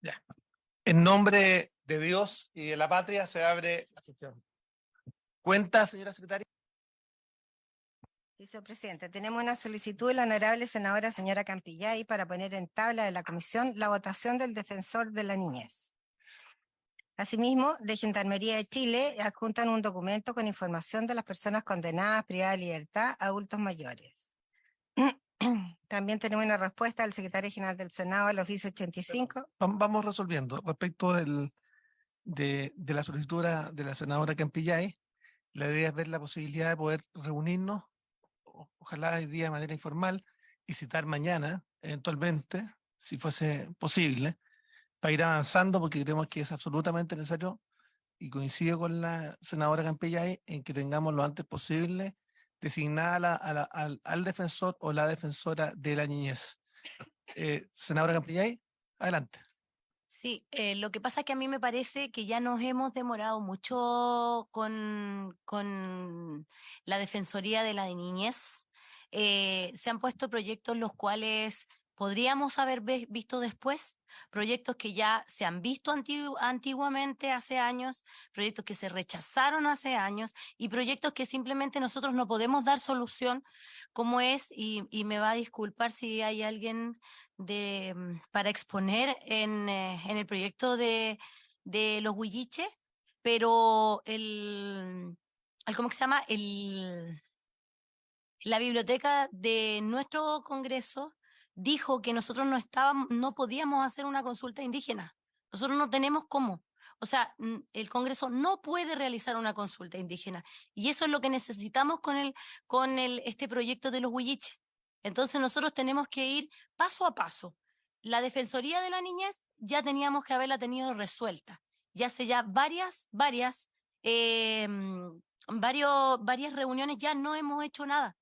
Ya. En nombre de Dios y de la patria se abre la sesión. Cuenta, señora secretaria. Vicepresidente, tenemos una solicitud de la honorable senadora señora Campillay para poner en tabla de la comisión la votación del defensor de la niñez. Asimismo, de Gendarmería de Chile adjuntan un documento con información de las personas condenadas, privadas de libertad, adultos mayores. También tenemos una respuesta del secretario general del Senado al oficio 85. Vamos resolviendo. Respecto de la solicitud de la senadora Campillay, la idea es ver la posibilidad de poder reunirnos, ojalá hoy día de manera informal, y citar mañana, eventualmente, si fuese posible, para ir avanzando, porque creemos que es absolutamente necesario, y coincido con la senadora Campillay, en que tengamos lo antes posible designada al defensor o la defensora de la niñez. Senadora Campillay, adelante. Sí, lo que pasa es que a mí me parece que ya nos hemos demorado mucho con la Defensoría de la Niñez. Se han puesto proyectos los cuales podríamos haber visto después, proyectos que ya se han visto antiguamente hace años, proyectos que se rechazaron hace años y proyectos que simplemente nosotros no podemos dar solución como es, y me va a disculpar si hay alguien para exponer en el proyecto de los huilliches, pero ¿cómo que se llama? La biblioteca de nuestro Congreso dijo que nosotros no podíamos hacer una consulta indígena. Nosotros no tenemos cómo. O sea, el Congreso no puede realizar una consulta indígena. Y eso es lo que necesitamos con este proyecto de los huilliches. Entonces nosotros tenemos que ir paso a paso. La Defensoría de la Niñez ya teníamos que haberla tenido resuelta. Ya hace ya eh, varias reuniones ya no hemos hecho nada.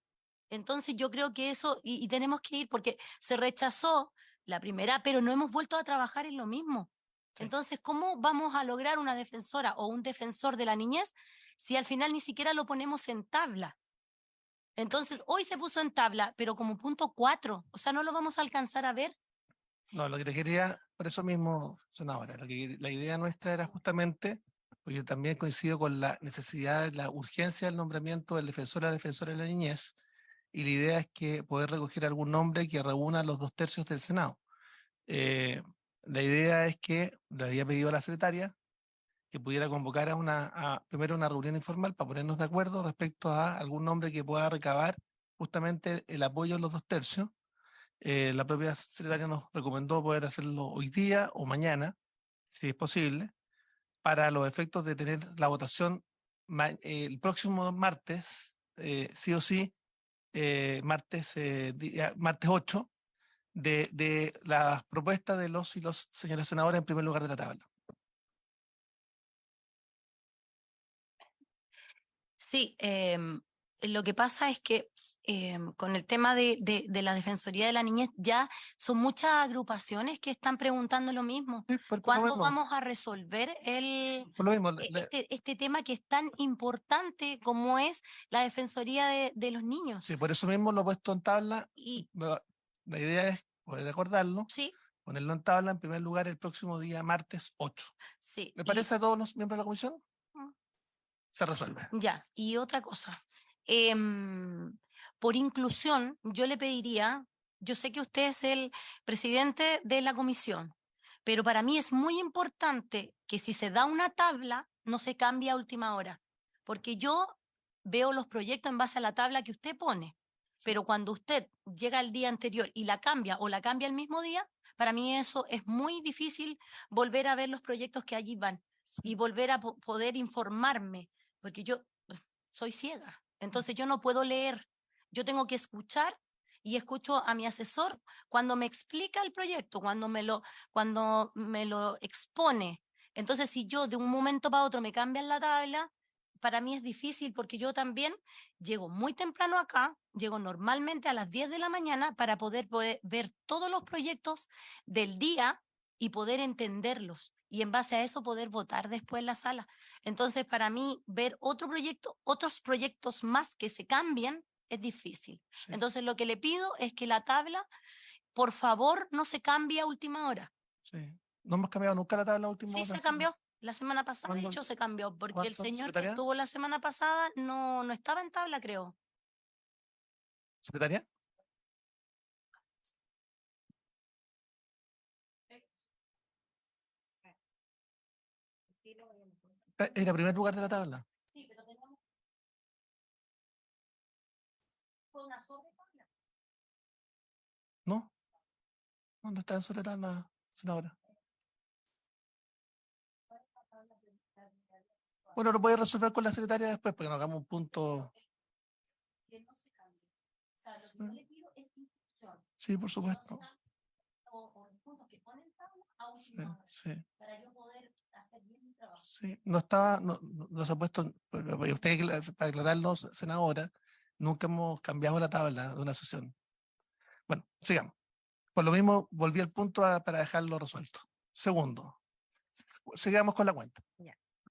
Entonces yo creo que eso, y tenemos que ir porque se rechazó la primera, pero no hemos vuelto a trabajar en lo mismo. Sí. Entonces, ¿cómo vamos a lograr una defensora o un defensor de la niñez si al final ni siquiera lo ponemos en tabla? Entonces, hoy se puso en tabla, pero como punto 4, o sea, no lo vamos a alcanzar a ver. No, lo que te quería, por eso mismo, senadora, la idea nuestra era justamente, pues yo también coincido con la necesidad, la urgencia del nombramiento del defensor o la defensora de la niñez, y la idea es que poder recoger algún nombre que reúna los 2/3 del Senado. La idea es que le había pedido a la secretaria que pudiera convocar primero una reunión informal para ponernos de acuerdo respecto a algún nombre que pueda recabar justamente el apoyo de los 2/3. La propia secretaria nos recomendó poder hacerlo hoy día o mañana, si es posible, para los efectos de tener la votación el próximo martes, sí o sí, martes 8, de las propuestas de los y los señores senadores en primer lugar de la tabla. Sí, lo que pasa es que con el tema de la Defensoría de la Niñez ya son muchas agrupaciones que están preguntando lo mismo. Sí, por lo ¿Cuándo mismo, vamos a resolver por lo mismo, este tema que es tan importante como es la Defensoría de los niños? sí, por eso mismo lo he puesto en tabla. Y La idea es poder acordarlo, sí, ponerlo en tabla en primer lugar el próximo día martes 8. sí. ¿Le parece a todos los miembros de la comisión? Mm, Se resuelve. ya, y otra cosa. Por inclusión, yo le pediría, yo sé que usted es el presidente de la comisión, pero para mí es muy importante que si se da una tabla, no se cambie a última hora, porque yo veo los proyectos en base a la tabla que usted pone, pero cuando usted llega el día anterior y la cambia o la cambia el mismo día, para mí eso es muy difícil volver a ver los proyectos que allí van y volver a poder informarme, porque yo soy ciega, entonces yo no puedo leer, yo tengo que escuchar y escucho a mi asesor cuando me explica el proyecto, cuando me lo expone. Entonces, si yo de un momento para otro me cambian la tabla, para mí es difícil porque yo también llego muy temprano acá, llego normalmente a las 10 de la mañana para poder ver todos los proyectos del día y poder entenderlos y en base a eso poder votar después en la sala. Entonces, para mí, ver otros proyectos más que se cambien, es difícil. Sí. Entonces, lo que le pido es que la tabla, por favor, no se cambie a última hora. Sí. No hemos cambiado nunca la tabla última Sí, se votación. cambió. La semana pasada, de ¿Cuándo? hecho, se cambió, porque el ¿Cuánto, señor que secretaria? estuvo la semana pasada no estaba en tabla, creo. ¿Secretaria? Era primer lugar de la tabla. Sí, pero teníamos... Fue una sobretabla. ¿No? ¿Dónde está en sobre tabla, senadora? Bueno, lo puede resolver con la secretaria después, porque nos hagamos un punto. Que no se cambie. O sea, lo que yo le pido es instrucción. Sí, por Que no se supuesto. cambie, o los puntos que ponen tabla a Sí, última hora, sí, para yo poder hacer bien mi trabajo. sí. No estaba, no se ha puesto, y usted, para aclararlo, senadora, nunca hemos cambiado la tabla de una sesión. Bueno, sigamos. Por lo mismo, volví al punto para dejarlo resuelto. Segundo, sigamos con la cuenta.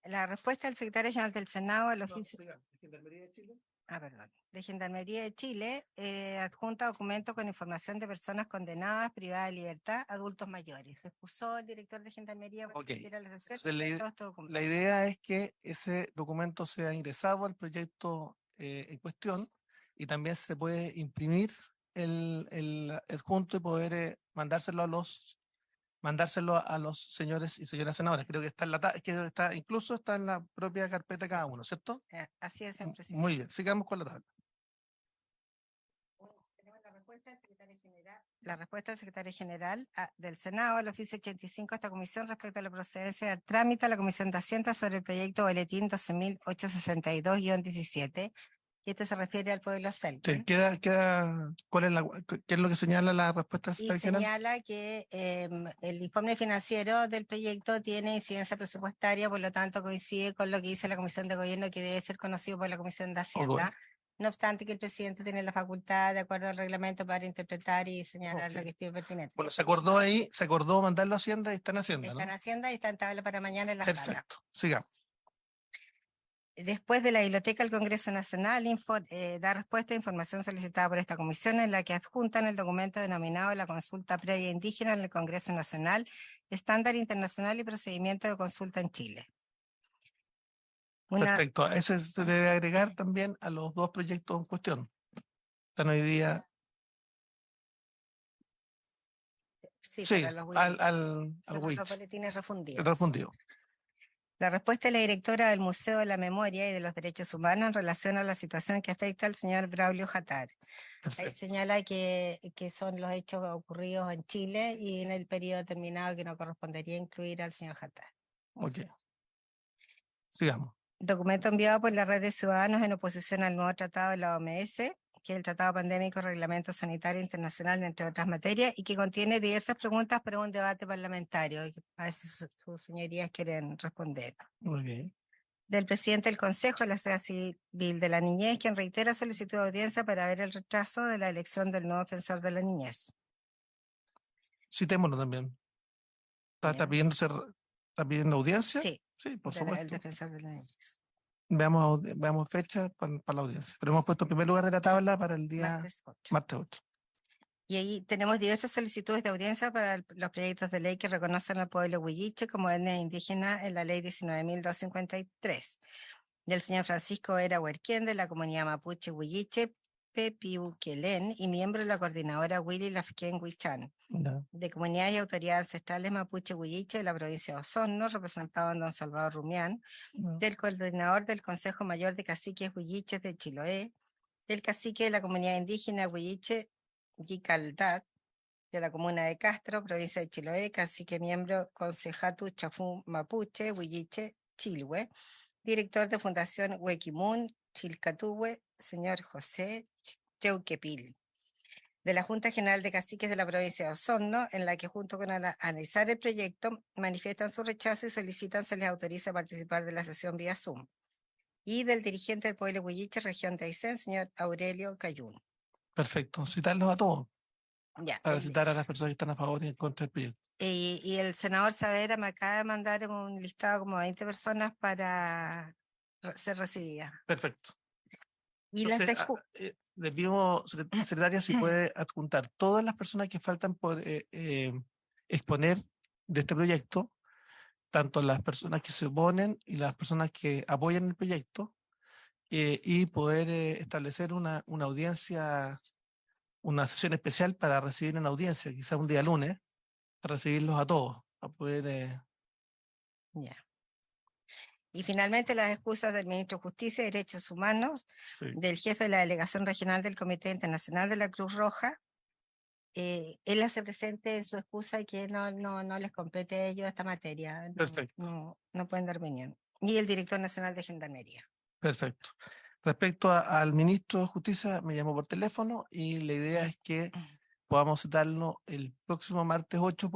La respuesta del secretario general del Senado al oficio. Gendarmería de Chile. Perdón. De Gendarmería de Chile, adjunta documento con información de personas condenadas, privadas de libertad, adultos mayores. Se excusó el director de Gendarmería para Ok. asistir a la sesión. Entonces, Todo este documento. la idea es que ese documento sea ingresado al proyecto en cuestión y también se puede imprimir el adjunto y poder mandárselo a los señores y señoras senadoras. Creo que está en incluso está en la propia carpeta de cada uno, ¿cierto? Así es, señor presidente. Muy bien, sigamos con la tabla. Tenemos la respuesta del secretario general. La respuesta del secretario general del Senado al oficio 85 de esta comisión respecto a la procedencia del trámite a la Comisión de Hacienda sobre el proyecto Boletín 12.862-17. Y este se refiere al pueblo celta. Sí, ¿cuál es qué es lo que señala la respuesta del Y secretario general? señala que el informe financiero del proyecto tiene incidencia presupuestaria, por lo tanto coincide con lo que dice la Comisión de Gobierno, que debe ser conocido por la Comisión de Hacienda. No obstante que el presidente tiene la facultad, de acuerdo al reglamento, para interpretar y señalar lo que estime pertinente. Bueno, se acordó mandarlo a Hacienda y están haciendo, Está en ¿no? Hacienda y está en tabla para mañana en la sala. Perfecto, sigamos. Después de la Biblioteca del Congreso Nacional, da respuesta a información solicitada por esta comisión en la que adjuntan el documento denominado la consulta previa indígena en el Congreso Nacional, estándar internacional y procedimiento de consulta en Chile. Perfecto, ese se debe agregar también a los dos proyectos en cuestión. Están hoy día. Sí, Sí, para los al WIC. Los WIC, boletines refundidos. refundido. La respuesta de la directora del Museo de la Memoria y de los Derechos Humanos en relación a la situación que afecta al señor Braulio Jatar. Señala que son los hechos ocurridos en Chile y en el periodo determinado que no correspondería incluir al señor Jatar. Ok. Sigamos. Documento enviado por la Red de Ciudadanos en oposición al nuevo tratado de la OMS, que es el Tratado Pandémico Reglamento Sanitario Internacional, entre otras materias, y que contiene diversas preguntas para un debate parlamentario. A ver si sus señorías quieren responder. Muy bien. Del presidente del Consejo de la Sociedad Civil de la Niñez, quien reitera solicitud de audiencia para ver el retraso de la elección del nuevo defensor de la niñez. Citémoslo también. ¿Está pidiendo audiencia? Sí, Sí, por el supuesto. defensor de la niñez. Veamos fecha para la audiencia. Pero hemos puesto en primer lugar de la tabla para el día Martes 8. martes 8. Y ahí tenemos diversas solicitudes de audiencia para los proyectos de ley que reconocen al pueblo huilliche como etnia indígena en la ley 19.253. Del señor Francisco Era Huerquén, de la comunidad mapuche huilliche, Pepiuquelén, y miembro de la coordinadora Willy Lafquén Huichan. De comunidades y autoridades ancestrales mapuche huilliche de la provincia de Osorno, representado en don Salvador Rumián. Del coordinador del Consejo Mayor de Caciques Huilliches de Chiloé. Del cacique de la comunidad indígena huilliche Yicaldat, de la comuna de Castro, provincia de Chiloé, cacique miembro Consejatu Chafú Mapuche, Huilliche, Chilhue, director de Fundación Huequimun, Chilcatúhue, señor José Cheuquepil. De la Junta General de Caciques de la provincia de Osorno, en la que junto con analizar el proyecto, manifiestan su rechazo y solicitan se les autorice a participar de la sesión vía Zoom. Y del dirigente del pueblo Huilliche, región de Aysén, señor Aurelio Cayún. Perfecto, citarlos a todos. Ya, para citar a las personas que están a favor y en contra del proyecto. Y el senador Saavedra me acaba de mandar un listado como 20 personas para ser recibidas. Perfecto. Y entonces, les pido, secretaria, si puede adjuntar todas las personas que faltan por exponer de este proyecto, tanto las personas que se oponen y las personas que apoyan el proyecto, y poder establecer una audiencia, una sesión especial para recibir en audiencia, quizá un día lunes, para recibirlos a todos, a poder... Ya. Y finalmente las excusas del ministro de Justicia y Derechos Humanos, sí. del jefe de la Delegación Regional del Comité Internacional de la Cruz Roja. Él hace presente en su excusa y que no les compete a ellos esta materia. Perfecto. No pueden dar opinión. Y el director nacional de Gendarmería. Perfecto. Respecto al ministro de Justicia, me llamó por teléfono y la idea es que podamos citarlo el próximo martes 8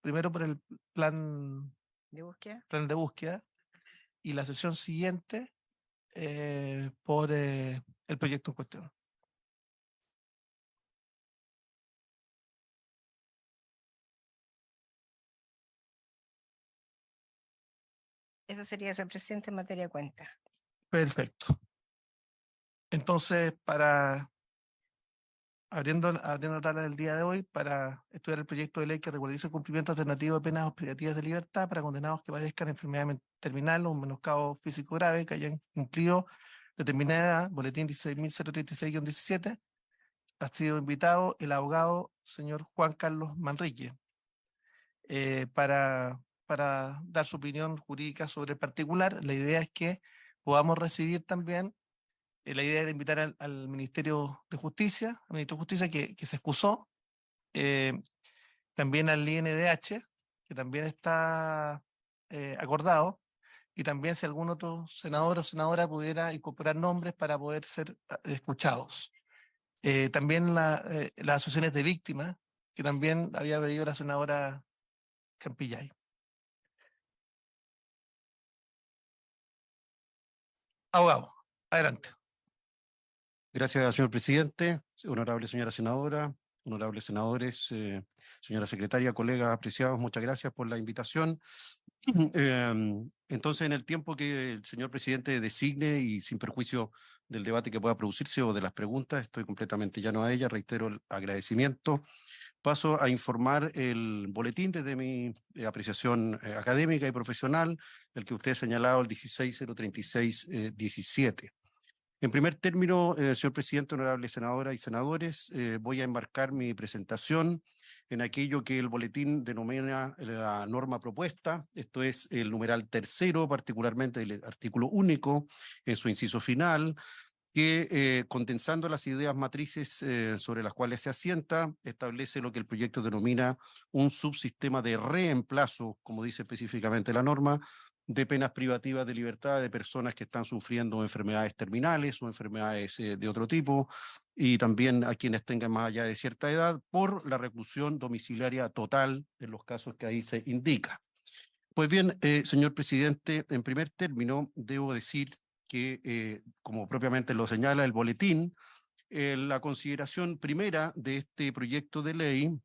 primero por el plan ¿De búsqueda? plan de búsqueda y la sesión siguiente por el proyecto en cuestión. Eso sería ser presidente en materia de cuenta. Perfecto. Entonces, abriendo la tabla del día de hoy, para estudiar el proyecto de ley que regulariza el cumplimiento alternativo de penas privativas de libertad para condenados que padezcan enfermedad terminal o un menoscabo físico grave, que hayan cumplido determinada edad, boletín 16.036-17, ha sido invitado el abogado señor Juan Carlos Manrique para dar su opinión jurídica sobre el particular. La idea es que podamos recibir también, la idea era invitar al Ministerio de Justicia, al Ministro de Justicia que se excusó, también al INDH, que también está acordado, y también si algún otro senador o senadora pudiera incorporar nombres para poder ser escuchados. También las asociaciones de víctimas, que también había pedido la senadora Campillay. Abogado, adelante. Gracias, señor presidente, honorable señora senadora, honorables senadores, señora secretaria, colegas apreciados, muchas gracias por la invitación. Entonces, en el tiempo que el señor presidente designe y sin perjuicio del debate que pueda producirse o de las preguntas, estoy completamente llano a ella, reitero el agradecimiento. Paso a informar el boletín desde mi apreciación académica y profesional, el que usted ha señalado, el 16.036-17. En primer término, señor presidente, honorables senadoras y senadores, voy a enmarcar mi presentación en aquello que el boletín denomina la norma propuesta, esto es el numeral tercero, particularmente el artículo único en su inciso final, que condensando las ideas matrices sobre las cuales se asienta, establece lo que el proyecto denomina un subsistema de reemplazo, como dice específicamente la norma, de penas privativas de libertad de personas que están sufriendo enfermedades terminales o enfermedades de otro tipo, y también a quienes tengan más allá de cierta edad, por la reclusión domiciliaria total en los casos que ahí se indica. Pues bien, señor presidente, en primer término, debo decir que, como propiamente lo señala el boletín, la consideración primera de este proyecto de ley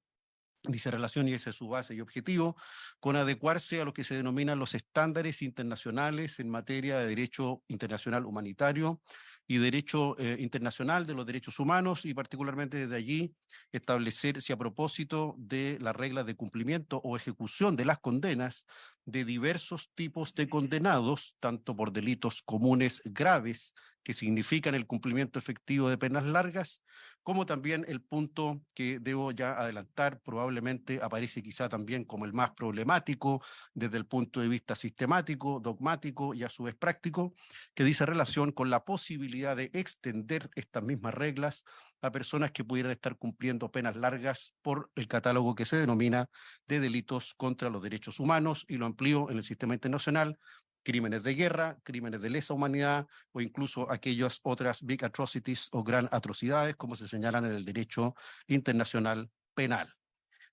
dice relación, y ese es su base y objetivo, con adecuarse a lo que se denominan los estándares internacionales en materia de derecho internacional humanitario y derecho internacional de los derechos humanos, y particularmente desde allí establecerse a propósito de las reglas de cumplimiento o ejecución de las condenas de diversos tipos de condenados, tanto por delitos comunes graves, que significan el cumplimiento efectivo de penas largas, como también el punto que debo ya adelantar, probablemente aparece quizá también como el más problemático desde el punto de vista sistemático, dogmático y a su vez práctico, que dice relación con la posibilidad de extender estas mismas reglas a personas que pudieran estar cumpliendo penas largas por el catálogo que se denomina de delitos contra los derechos humanos, y lo amplío en el sistema internacional: crímenes de guerra, crímenes de lesa humanidad o incluso aquellas otras big atrocities o gran atrocidades como se señalan en el derecho internacional penal.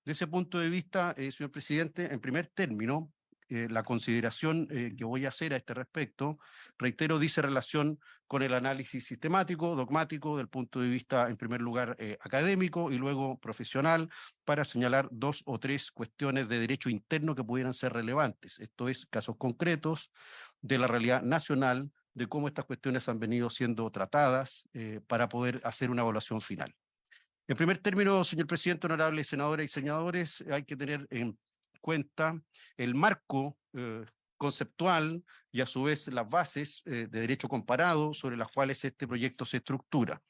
De ese punto de vista, señor presidente, en primer término, la consideración que voy a hacer a este respecto, reitero, dice relación con el análisis sistemático, dogmático, del punto de vista, en primer lugar, académico y luego profesional, para señalar dos o tres cuestiones de derecho interno que pudieran ser relevantes. Esto es, casos concretos de la realidad nacional, de cómo estas cuestiones han venido siendo tratadas para poder hacer una evaluación final. En primer término, señor presidente, honorables senadoras y senadores, hay que tener en cuenta el marco conceptual y a su vez las bases de derecho comparado sobre las cuales este proyecto se estructura.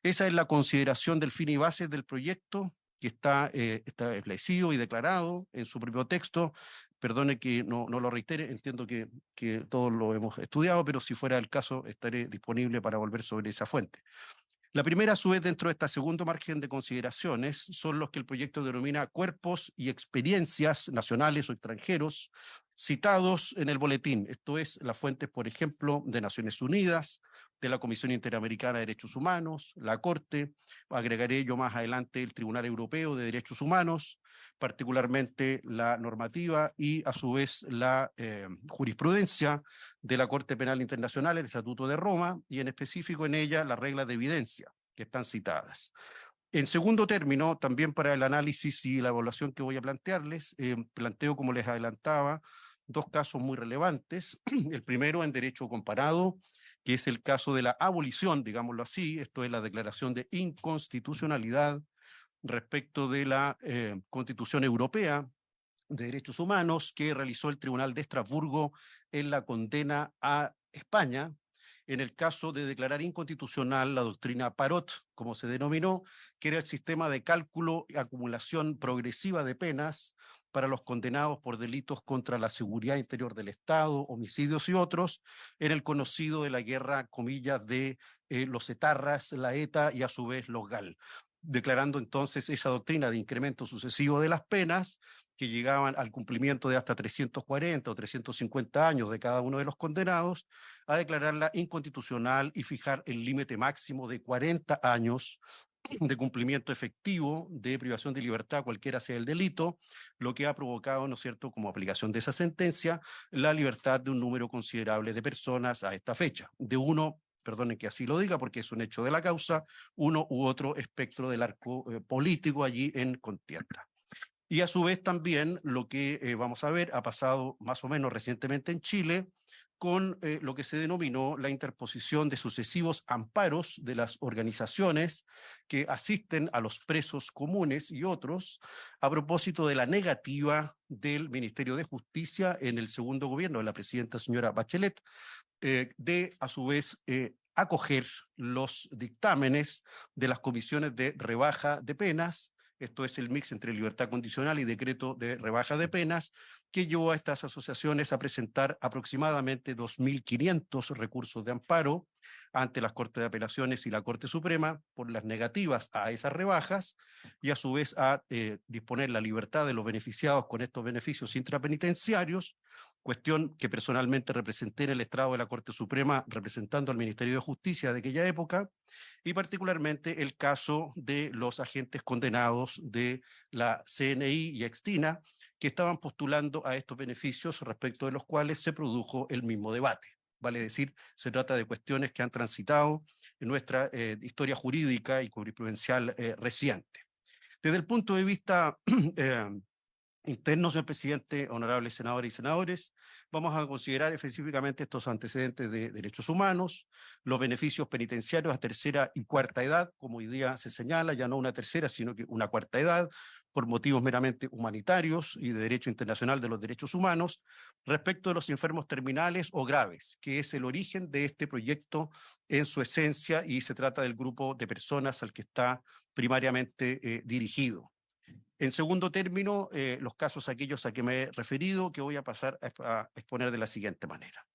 Esa es la consideración del fin y bases del proyecto, que está establecido y declarado en su propio texto. Perdone que no lo reitere, entiendo que todos lo hemos estudiado, pero si fuera el caso estaré disponible para volver sobre esa fuente. La primera, a su vez, dentro de este segundo margen de consideraciones, son los que el proyecto denomina cuerpos y experiencias nacionales o extranjeros citados en el boletín. Esto es, las fuentes, por ejemplo, de Naciones Unidas, de la Comisión Interamericana de Derechos Humanos, la Corte, agregaré yo más adelante el Tribunal Europeo de Derechos Humanos, particularmente la normativa y a su vez la jurisprudencia de la Corte Penal Internacional, el Estatuto de Roma, y en específico en ella las reglas de evidencia que están citadas. En segundo término, también para el análisis y la evaluación que voy a plantearles, planteo, como les adelantaba, dos casos muy relevantes. El primero en derecho comparado, que es el caso de la abolición, digámoslo así, esto es la declaración de inconstitucionalidad respecto de la Constitución Europea de Derechos Humanos que realizó el Tribunal de Estrasburgo en la condena a España, en el caso de declarar inconstitucional la doctrina Parot, como se denominó, que era el sistema de cálculo y acumulación progresiva de penas para los condenados por delitos contra la seguridad interior del Estado, homicidios y otros, en el conocido de la guerra, comillas, de los etarras, la ETA y a su vez los GAL, declarando entonces esa doctrina de incremento sucesivo de las penas que llegaban al cumplimiento de hasta 340 o 350 años de cada uno de los condenados, a declararla inconstitucional y fijar el límite máximo de 40 años de cumplimiento efectivo de privación de libertad, cualquiera sea el delito, lo que ha provocado, ¿no es cierto?, como aplicación de esa sentencia, la libertad de un número considerable de personas a esta fecha, de uno, perdonen que así lo diga porque es un hecho de la causa, uno u otro espectro del arco político allí en contienda. Y a su vez también lo que vamos a ver ha pasado más o menos recientemente en Chile con lo que se denominó la interposición de sucesivos amparos de las organizaciones que asisten a los presos comunes y otros a propósito de la negativa del Ministerio de Justicia en el segundo gobierno de la presidenta señora Bachelet de a su vez acoger los dictámenes de las comisiones de rebaja de penas. Esto es el mix entre libertad condicional y decreto de rebaja de penas, que llevó a estas asociaciones a presentar aproximadamente 2.500 recursos de amparo ante las Cortes de Apelaciones y la Corte Suprema por las negativas a esas rebajas y a su vez a disponer la libertad de los beneficiados con estos beneficios intrapenitenciarios, cuestión que personalmente representé en el estrado de la Corte Suprema representando al Ministerio de Justicia de aquella época, y particularmente el caso de los agentes condenados de la CNI y Extina, que estaban postulando a estos beneficios respecto de los cuales se produjo el mismo debate. Vale decir, se trata de cuestiones que han transitado en nuestra historia jurídica y jurisprudencial reciente. Desde el punto de vista interno, señor presidente, honorables senadores y senadores, vamos a considerar específicamente estos antecedentes de derechos humanos, los beneficios penitenciarios a tercera y cuarta edad, como hoy día se señala, ya no una tercera, sino que una cuarta edad, por motivos meramente humanitarios y de derecho internacional de los derechos humanos, respecto de los enfermos terminales o graves, que es el origen de este proyecto en su esencia y se trata del grupo de personas al que está primariamente dirigido. En segundo término, los casos aquellos a que me he referido, que voy a pasar a exponer de la siguiente manera.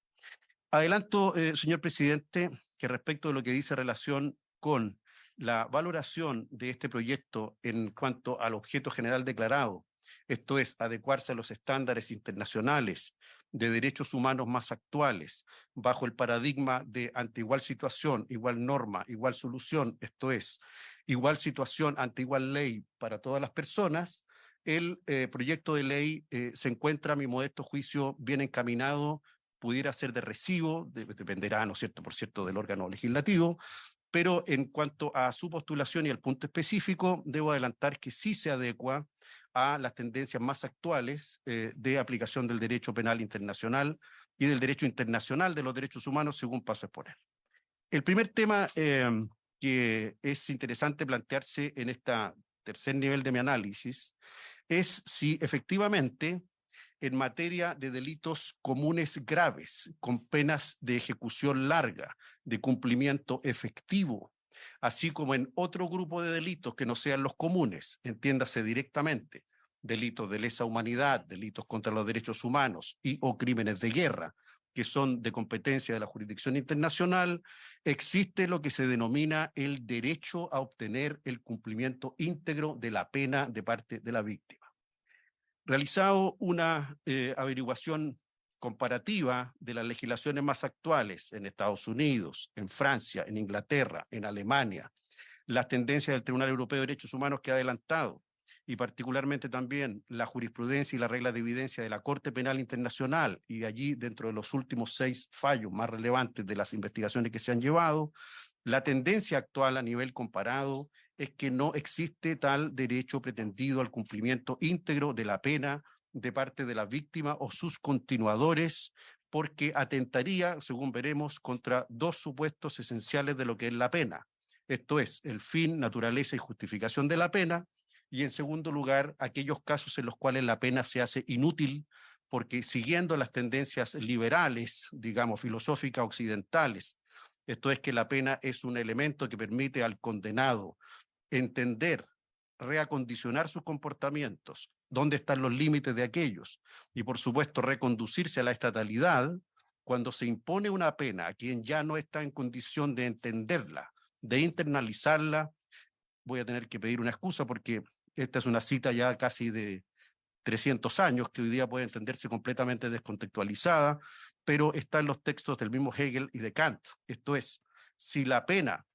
Adelanto, señor presidente, que respecto de lo que dice relación con la valoración de este proyecto en cuanto al objeto general declarado, esto es, adecuarse a los estándares internacionales de derechos humanos más actuales, bajo el paradigma de ante igual situación, igual norma, igual solución, esto es, igual situación ante igual ley para todas las personas, el proyecto de ley se encuentra, a mi modesto juicio, bien encaminado, pudiera ser de recibo, dependerá, ¿no es cierto?, por cierto, del órgano legislativo, pero en cuanto a su postulación y al punto específico, debo adelantar que sí se adecua a las tendencias más actuales de aplicación del derecho penal internacional y del derecho internacional de los derechos humanos, según paso a exponer. El primer tema que es interesante plantearse en este tercer nivel de mi análisis es si efectivamente en materia de delitos comunes graves, con penas de ejecución larga, de cumplimiento efectivo, así como en otro grupo de delitos que no sean los comunes, entiéndase directamente, delitos de lesa humanidad, delitos contra los derechos humanos y o crímenes de guerra, que son de competencia de la jurisdicción internacional, existe lo que se denomina el derecho a obtener el cumplimiento íntegro de la pena de parte de la víctima. Realizado una averiguación comparativa de las legislaciones más actuales en Estados Unidos, en Francia, en Inglaterra, en Alemania, las tendencias del Tribunal Europeo de Derechos Humanos que ha adelantado, y particularmente también la jurisprudencia y la regla de evidencia de la Corte Penal Internacional, y allí dentro de los últimos 6 fallos más relevantes de las investigaciones que se han llevado, la tendencia actual a nivel comparado es que no existe tal derecho pretendido al cumplimiento íntegro de la pena de parte de la víctima o sus continuadores, porque atentaría, según veremos, contra 2 supuestos esenciales de lo que es la pena. Esto es, el fin, naturaleza y justificación de la pena, y en segundo lugar, aquellos casos en los cuales la pena se hace inútil, porque siguiendo las tendencias liberales, digamos, filosóficas occidentales, esto es que la pena es un elemento que permite al condenado entender, reacondicionar sus comportamientos, dónde están los límites de aquellos, y por supuesto reconducirse a la estatalidad. Cuando se impone una pena a quien ya no está en condición de entenderla, de internalizarla, voy a tener que pedir una excusa porque esta es una cita ya casi de 300 años que hoy día puede entenderse completamente descontextualizada, pero está en los textos del mismo Hegel y de Kant. Esto es, si la pena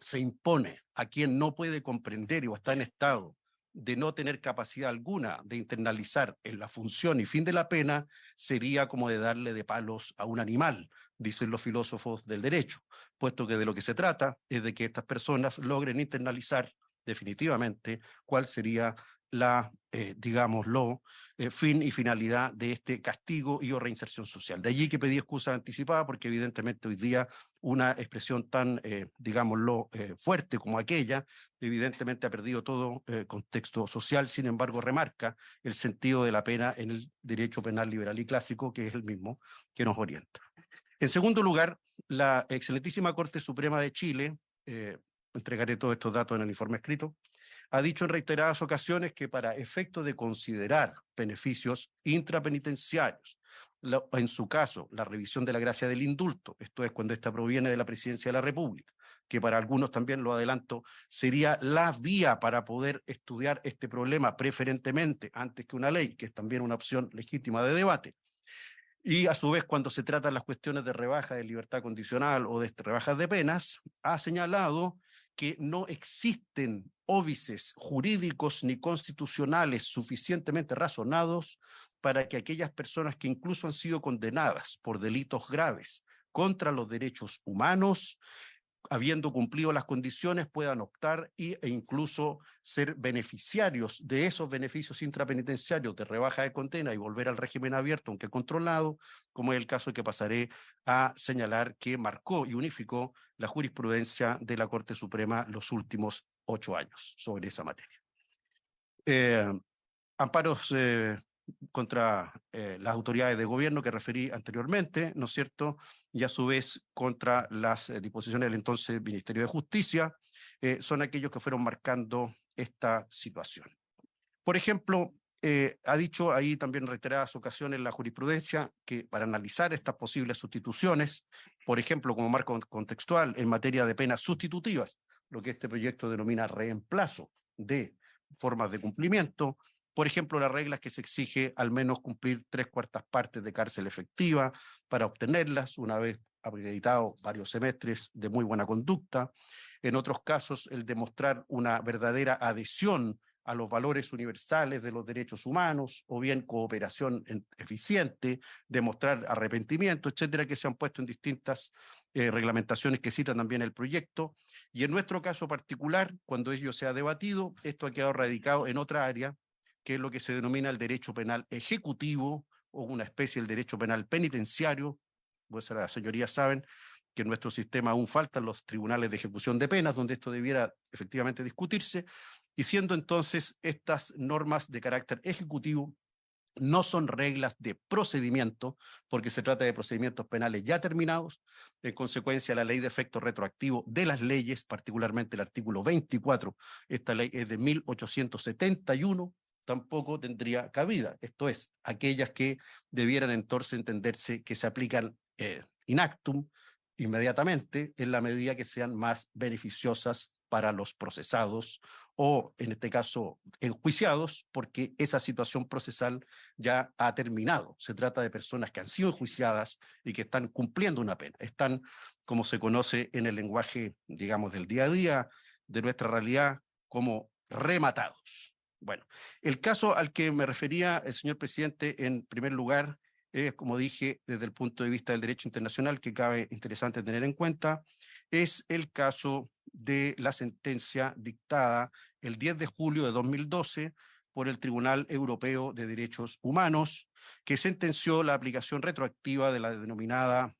se impone a quien no puede comprender o está en estado de no tener capacidad alguna de internalizar en la función y fin de la pena, sería como de darle de palos a un animal, dicen los filósofos del derecho, puesto que de lo que se trata es de que estas personas logren internalizar definitivamente cuál sería la, digámoslo, fin y finalidad de este castigo y o reinserción social. De allí que pedí excusa anticipada, porque evidentemente hoy día una expresión tan, digámoslo, fuerte como aquella, evidentemente ha perdido todo contexto social, sin embargo remarca el sentido de la pena en el derecho penal liberal y clásico, que es el mismo que nos orienta. En segundo lugar, la excelentísima Corte Suprema de Chile, entregaré todos estos datos en el informe escrito, ha dicho en reiteradas ocasiones que para efecto de considerar beneficios intrapenitenciarios, en su caso, la revisión de la gracia del indulto, esto es cuando ésta proviene de la Presidencia de la República, que para algunos también, lo adelanto, sería la vía para poder estudiar este problema preferentemente antes que una ley, que es también una opción legítima de debate. Y a su vez, cuando se tratan las cuestiones de rebaja de libertad condicional o de rebajas de penas, ha señalado que no existen óbices jurídicos ni constitucionales suficientemente razonados para que aquellas personas que incluso han sido condenadas por delitos graves contra los derechos humanos, habiendo cumplido las condiciones, puedan optar e incluso ser beneficiarios de esos beneficios intrapenitenciarios de rebaja de condena y volver al régimen abierto, aunque controlado, como es el caso que pasaré a señalar, que marcó y unificó la jurisprudencia de la Corte Suprema los últimos 8 años sobre esa materia. Amparos contra las autoridades de gobierno que referí anteriormente, ¿no es cierto?, y a su vez contra las disposiciones del entonces Ministerio de Justicia, son aquellos que fueron marcando esta situación. Por ejemplo, ha dicho ahí también en reiteradas ocasiones la jurisprudencia que para analizar estas posibles sustituciones, por ejemplo, como marco contextual en materia de penas sustitutivas, lo que este proyecto denomina reemplazo de formas de cumplimiento, por ejemplo, las reglas que se exige al menos cumplir 3/4 partes de cárcel efectiva para obtenerlas, una vez acreditado varios semestres de muy buena conducta. En otros casos, el demostrar una verdadera adhesión a los valores universales de los derechos humanos, o bien cooperación eficiente, demostrar arrepentimiento, etcétera, que se han puesto en distintas reglamentaciones que cita también el proyecto. Y en nuestro caso particular, cuando ello se ha debatido, esto ha quedado radicado en otra área, que es lo que se denomina el derecho penal ejecutivo, o una especie del derecho penal penitenciario, pues las señorías saben que en nuestro sistema aún faltan los tribunales de ejecución de penas, donde esto debiera efectivamente discutirse, y siendo entonces estas normas de carácter ejecutivo, no son reglas de procedimiento, porque se trata de procedimientos penales ya terminados. En consecuencia, la ley de efecto retroactivo de las leyes, particularmente el artículo 24, esta ley es de 1871, tampoco tendría cabida. Esto es, aquellas que debieran entonces entenderse que se aplican in actum inmediatamente, en la medida que sean más beneficiosas para los procesados o, en este caso, enjuiciados, porque esa situación procesal ya ha terminado. Se trata de personas que han sido enjuiciadas y que están cumpliendo una pena. Están, como se conoce en el lenguaje, digamos, del día a día, de nuestra realidad, como rematados. Bueno, el caso al que me refería el señor presidente, en primer lugar, como dije, desde el punto de vista del derecho internacional, que cabe interesante tener en cuenta, es el caso de la sentencia dictada el 10 de julio de 2012 por el Tribunal Europeo de Derechos Humanos, que sentenció la aplicación retroactiva de la denominada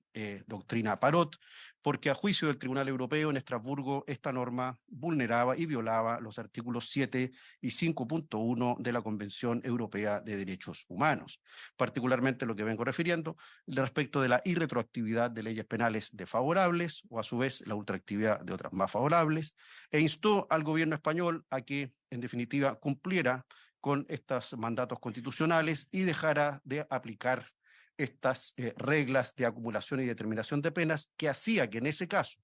doctrina Parot, porque a juicio del Tribunal Europeo en Estrasburgo esta norma vulneraba y violaba los artículos 7 y 5.1 de la Convención Europea de Derechos Humanos, particularmente lo que vengo refiriendo respecto de la irretroactividad de leyes penales desfavorables o a su vez la ultraactividad de otras más favorables, e instó al gobierno español a que en definitiva cumpliera con estos mandatos constitucionales y dejara de aplicar estas reglas de acumulación y determinación de penas, que hacía que en ese caso,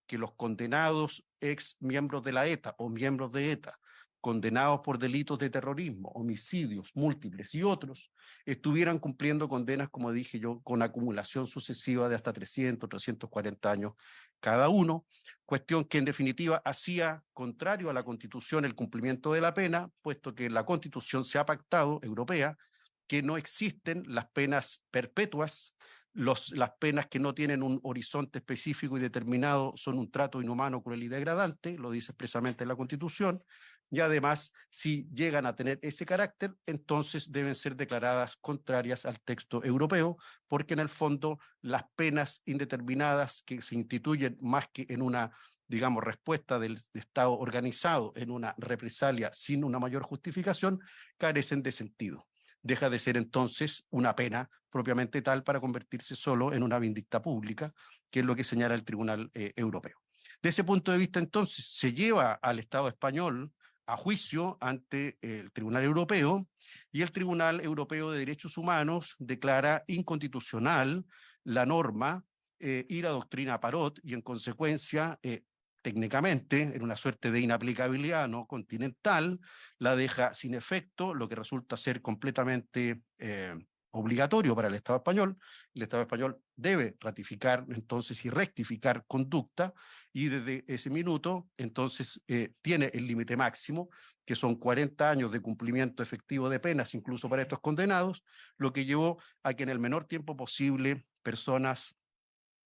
que los condenados ex miembros de la ETA o miembros de ETA, condenados por delitos de terrorismo, homicidios múltiples y otros, estuvieran cumpliendo condenas, como dije yo, con acumulación sucesiva de hasta 300, 340 años cada uno, cuestión que en definitiva hacía contrario a la Constitución el cumplimiento de la pena, puesto que la Constitución se ha pactado, europea, que no existen las penas perpetuas, las penas que no tienen un horizonte específico y determinado son un trato inhumano, cruel y degradante, lo dice expresamente la Constitución, y además, si llegan a tener ese carácter, entonces deben ser declaradas contrarias al texto europeo, porque en el fondo las penas indeterminadas que se instituyen más que en una, digamos, respuesta del Estado organizado en una represalia sin una mayor justificación, carecen de sentido. Deja de ser entonces una pena propiamente tal para convertirse solo en una vindicta pública, que es lo que señala el Tribunal Europeo. De ese punto de vista, entonces, se lleva al Estado español a juicio ante el Tribunal Europeo, y el Tribunal Europeo de Derechos Humanos declara inconstitucional la norma y la doctrina Parot, y en consecuencia técnicamente, en una suerte de inaplicabilidad no continental, la deja sin efecto, lo que resulta ser completamente obligatorio para el Estado español. El Estado español debe ratificar entonces y rectificar conducta, y desde ese minuto entonces tiene el límite máximo, que son 40 años de cumplimiento efectivo de penas, incluso para estos condenados, lo que llevó a que en el menor tiempo posible personas,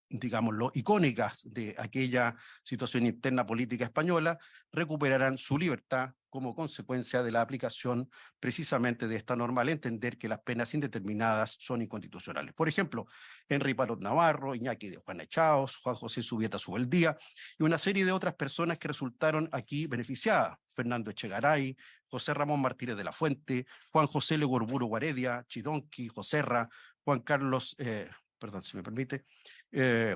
digámoslo, icónicas de aquella situación interna política española, recuperarán su libertad como consecuencia de la aplicación precisamente de esta norma, al entender que las penas indeterminadas son inconstitucionales. Por ejemplo, Henry Parot Navarro, Iñaki de Juan Echaos, Juan José Subieta Subeldía y una serie de otras personas que resultaron aquí beneficiadas: Fernando Echegaray, José Ramón Martínez de la Fuente, Juan José Legorburu Guaredia, Chidonqui, Joserra, Juan Carlos, perdón, si me permite,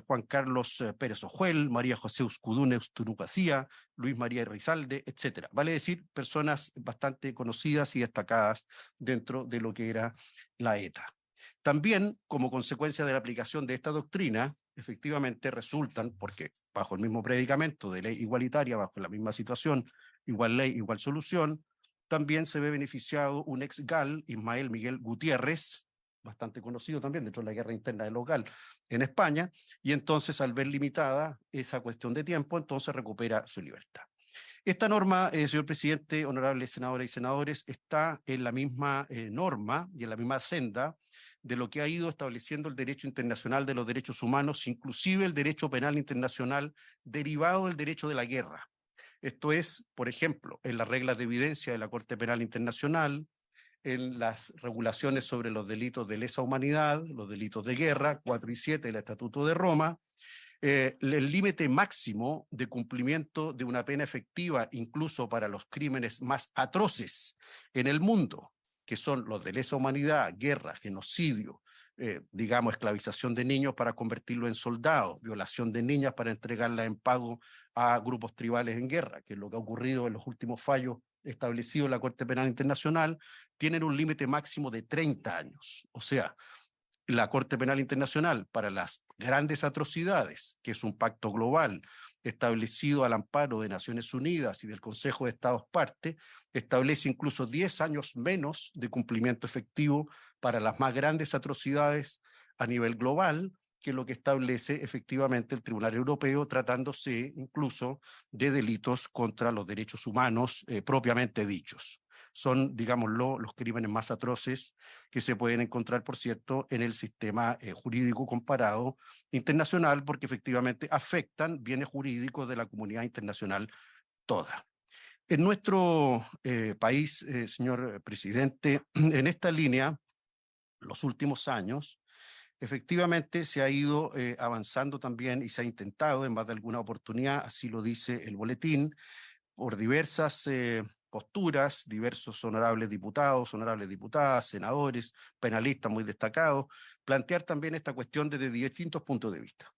Juan Carlos Pérez Ojuel, María José Uscudune Ustunucacía, Luis María Rizalde, etcétera. Vale decir, personas bastante conocidas y destacadas dentro de lo que era la ETA. También, como consecuencia de la aplicación de esta doctrina, efectivamente resultan, porque bajo el mismo predicamento de ley igualitaria, bajo la misma situación, igual ley, igual solución, también se ve beneficiado un ex GAL, Ismael Miguel Gutiérrez, bastante conocido también dentro de la guerra interna del local en España, y entonces al ver limitada esa cuestión de tiempo, entonces recupera su libertad. Esta norma, señor presidente, honorables senadoras y senadores, está en la misma norma y en la misma senda de lo que ha ido estableciendo el derecho internacional de los derechos humanos, inclusive el derecho penal internacional derivado del derecho de la guerra. Esto es, por ejemplo, en las reglas de evidencia de la Corte Penal Internacional, en las regulaciones sobre los delitos de lesa humanidad, los delitos de guerra, 4 y 7 del Estatuto de Roma, El límite máximo de cumplimiento de una pena efectiva, incluso para los crímenes más atroces en el mundo, que son los de lesa humanidad, guerra, genocidio, digamos, esclavización de niños para convertirlos en soldados, violación de niñas para entregarlas en pago a grupos tribales en guerra, que es lo que ha ocurrido en los últimos fallos establecidos en la Corte Penal Internacional, tienen un límite máximo de 30 años. O sea, la Corte Penal Internacional para las grandes atrocidades, que es un pacto global establecido al amparo de Naciones Unidas y del Consejo de Estados Parte, establece incluso 10 años menos de cumplimiento efectivo para las más grandes atrocidades a nivel global, que lo que establece efectivamente el Tribunal Europeo, tratándose incluso de delitos contra los derechos humanos propiamente dichos. Son, digámoslo, los crímenes más atroces que se pueden encontrar, por cierto, en el sistema jurídico comparado internacional, porque efectivamente afectan bienes jurídicos de la comunidad internacional toda. En nuestro país, señor presidente, en esta línea, los últimos años, efectivamente se ha ido avanzando también y se ha intentado en más de alguna oportunidad, así lo dice el boletín, por diversas posturas, diversos honorables diputados, honorables diputadas, senadores, penalistas muy destacados, plantear también esta cuestión desde distintos puntos de vista.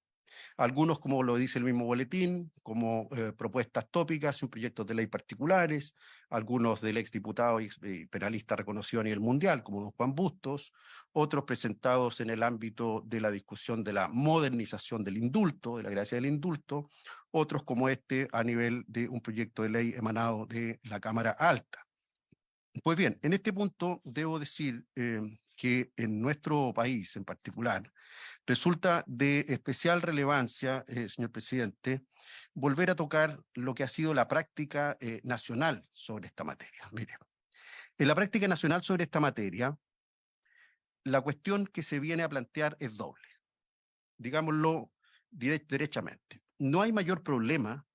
Algunos, como lo dice el mismo boletín, como propuestas tópicas en proyectos de ley particulares, algunos del exdiputado y penalista reconocido a nivel mundial, como don Juan Bustos, otros presentados en el ámbito de la discusión de la modernización del indulto, de la gracia del indulto, otros como este a nivel de un proyecto de ley emanado de la Cámara Alta. Pues bien, en este punto debo decir que en nuestro país en particular resulta de especial relevancia, señor presidente, volver a tocar lo que ha sido la práctica nacional sobre esta materia. Mire, en la práctica nacional sobre esta materia, la cuestión que se viene a plantear es doble. Digámoslo derechamente. No hay mayor problema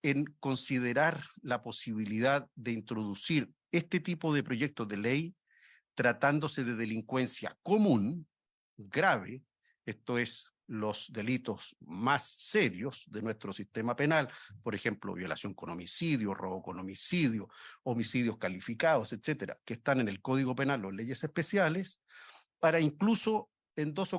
en considerar la posibilidad de introducir este tipo de proyectos de ley tratándose de delincuencia común, grave, esto es, los delitos más serios de nuestro sistema penal, por ejemplo, violación con homicidio, robo con homicidio, homicidios calificados, etcétera, que están en el Código Penal o leyes especiales, para incluso en dos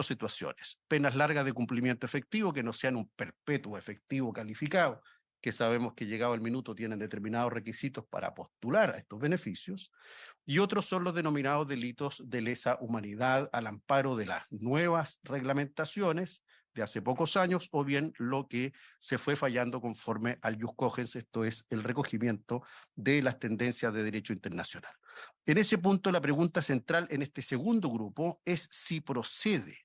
situaciones, penas largas de cumplimiento efectivo que no sean un perpetuo efectivo calificado, que sabemos que llegado el minuto tienen determinados requisitos para postular a estos beneficios, y otros son los denominados delitos de lesa humanidad al amparo de las nuevas reglamentaciones de hace pocos años, o bien lo que se fue fallando conforme al Ius Cogens, esto es el recogimiento de las tendencias de derecho internacional. En ese punto, la pregunta central en este segundo grupo es si procede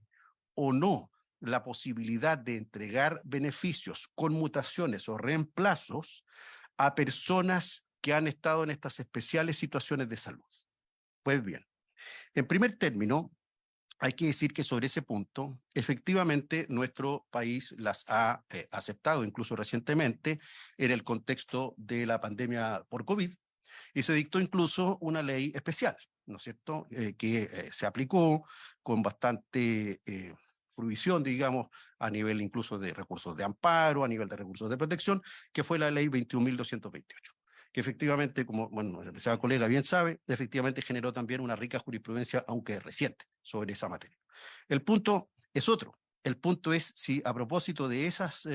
o no la posibilidad de entregar beneficios, conmutaciones o reemplazos a personas que han estado en estas especiales situaciones de salud. Pues bien, en primer término, hay que decir que sobre ese punto, efectivamente, nuestro país las ha aceptado, incluso recientemente, en el contexto de la pandemia por COVID, y se dictó incluso una ley especial, ¿no es cierto?, que se aplicó con bastante fruición, digamos, a nivel incluso de recursos de amparo, a nivel de recursos de protección, que fue la ley 21.228. Que efectivamente, como bueno, el apreciado colega bien sabe, efectivamente generó también una rica jurisprudencia, aunque reciente, sobre esa materia. El punto es otro. El punto es si a propósito de esas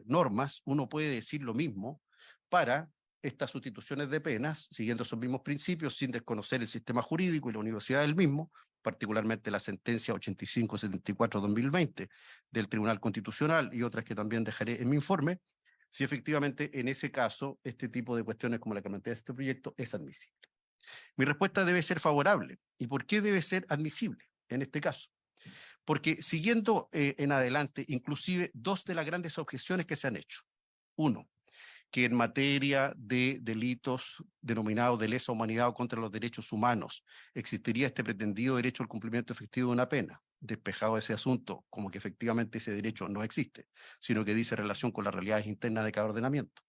normas uno puede decir lo mismo para estas sustituciones de penas, siguiendo esos mismos principios, sin desconocer el sistema jurídico y la universidad del mismo, particularmente la sentencia 8574-2020 del Tribunal Constitucional y otras que también dejaré en mi informe, si efectivamente en ese caso este tipo de cuestiones como la que plantea este proyecto es admisible. Mi respuesta debe ser favorable. ¿Y por qué debe ser admisible en este caso? Porque siguiendo en adelante, inclusive dos de las grandes objeciones que se han hecho. Uno, que en materia de delitos denominados de lesa humanidad o contra los derechos humanos existiría este pretendido derecho al cumplimiento efectivo de una pena. Despejado ese asunto, como que efectivamente ese derecho no existe, sino que dice relación con las realidades internas de cada ordenamiento.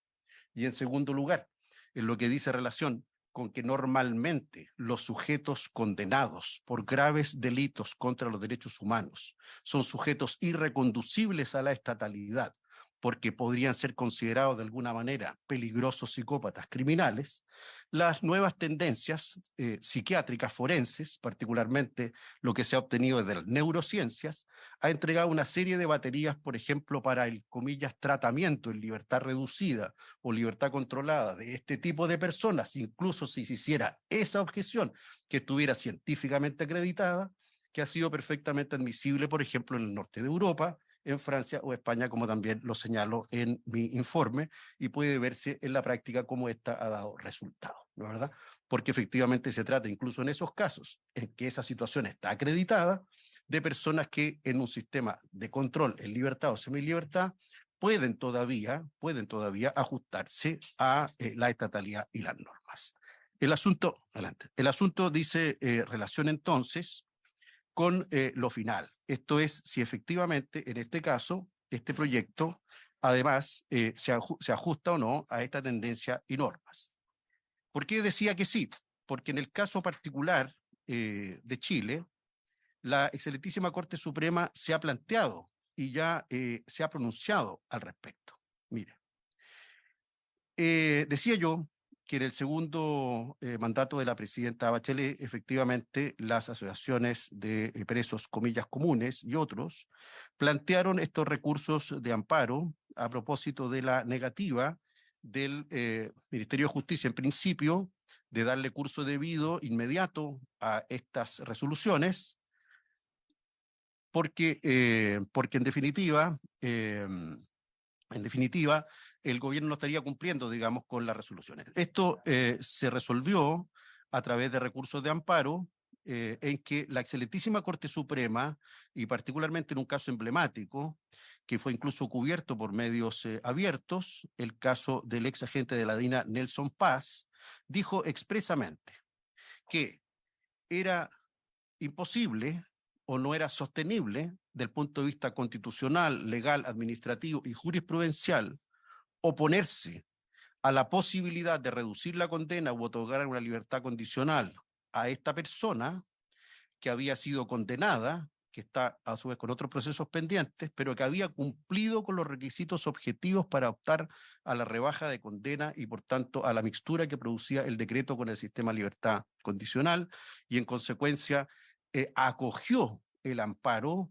Y en segundo lugar, en lo que dice relación con que normalmente los sujetos condenados por graves delitos contra los derechos humanos son sujetos irreconducibles a la estatalidad, porque podrían ser considerados de alguna manera peligrosos psicópatas criminales, las nuevas tendencias psiquiátricas forenses, particularmente lo que se ha obtenido desde las neurociencias, ha entregado una serie de baterías, por ejemplo, para el, comillas, tratamiento en libertad reducida o libertad controlada de este tipo de personas, incluso si se hiciera esa objeción que estuviera científicamente acreditada, que ha sido perfectamente admisible, por ejemplo, en el norte de Europa, en Francia o España, como también lo señalo en mi informe, y puede verse en la práctica cómo esta ha dado resultados, ¿no es verdad? Porque efectivamente se trata, incluso en esos casos en que esa situación está acreditada, de personas que en un sistema de control en libertad o semilibertad pueden todavía ajustarse a la estatalidad y las normas. El asunto, adelante, el asunto dice relación entonces con lo final. Esto es, si efectivamente, en este caso, este proyecto, además, se ajusta o no a esta tendencia y normas. ¿Por qué decía que sí? Porque en el caso particular de Chile, la excelentísima Corte Suprema se ha planteado y ya se ha pronunciado al respecto. Mire, decía yo que en el segundo mandato de la presidenta Bachelet, efectivamente, las asociaciones de presos, comillas, comunes y otros, plantearon estos recursos de amparo a propósito de la negativa del Ministerio de Justicia, en principio, de darle curso debido inmediato a estas resoluciones, porque en definitiva, el gobierno no estaría cumpliendo, digamos, con las resoluciones. Esto se resolvió a través de recursos de amparo en que la excelentísima Corte Suprema, y particularmente en un caso emblemático, que fue incluso cubierto por medios abiertos, el caso del ex agente de la DINA, Nelson Paz, dijo expresamente que era imposible o no era sostenible del punto de vista constitucional, legal, administrativo y jurisprudencial oponerse a la posibilidad de reducir la condena u otorgar una libertad condicional a esta persona que había sido condenada, que está a su vez con otros procesos pendientes, pero que había cumplido con los requisitos objetivos para optar a la rebaja de condena y por tanto a la mixtura que producía el decreto con el sistema de libertad condicional y en consecuencia acogió el amparo,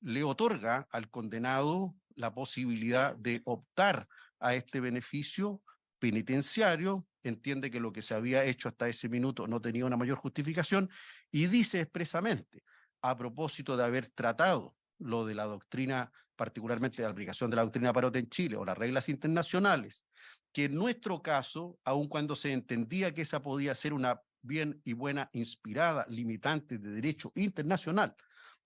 le otorga al condenado la posibilidad de optar a este beneficio penitenciario, entiende que lo que se había hecho hasta ese minuto no tenía una mayor justificación y dice expresamente, a propósito de haber tratado lo de la doctrina, particularmente de la aplicación de la doctrina Parot en Chile o las reglas internacionales, que en nuestro caso, aun cuando se entendía que esa podía ser una bien y buena inspirada limitante de derecho internacional,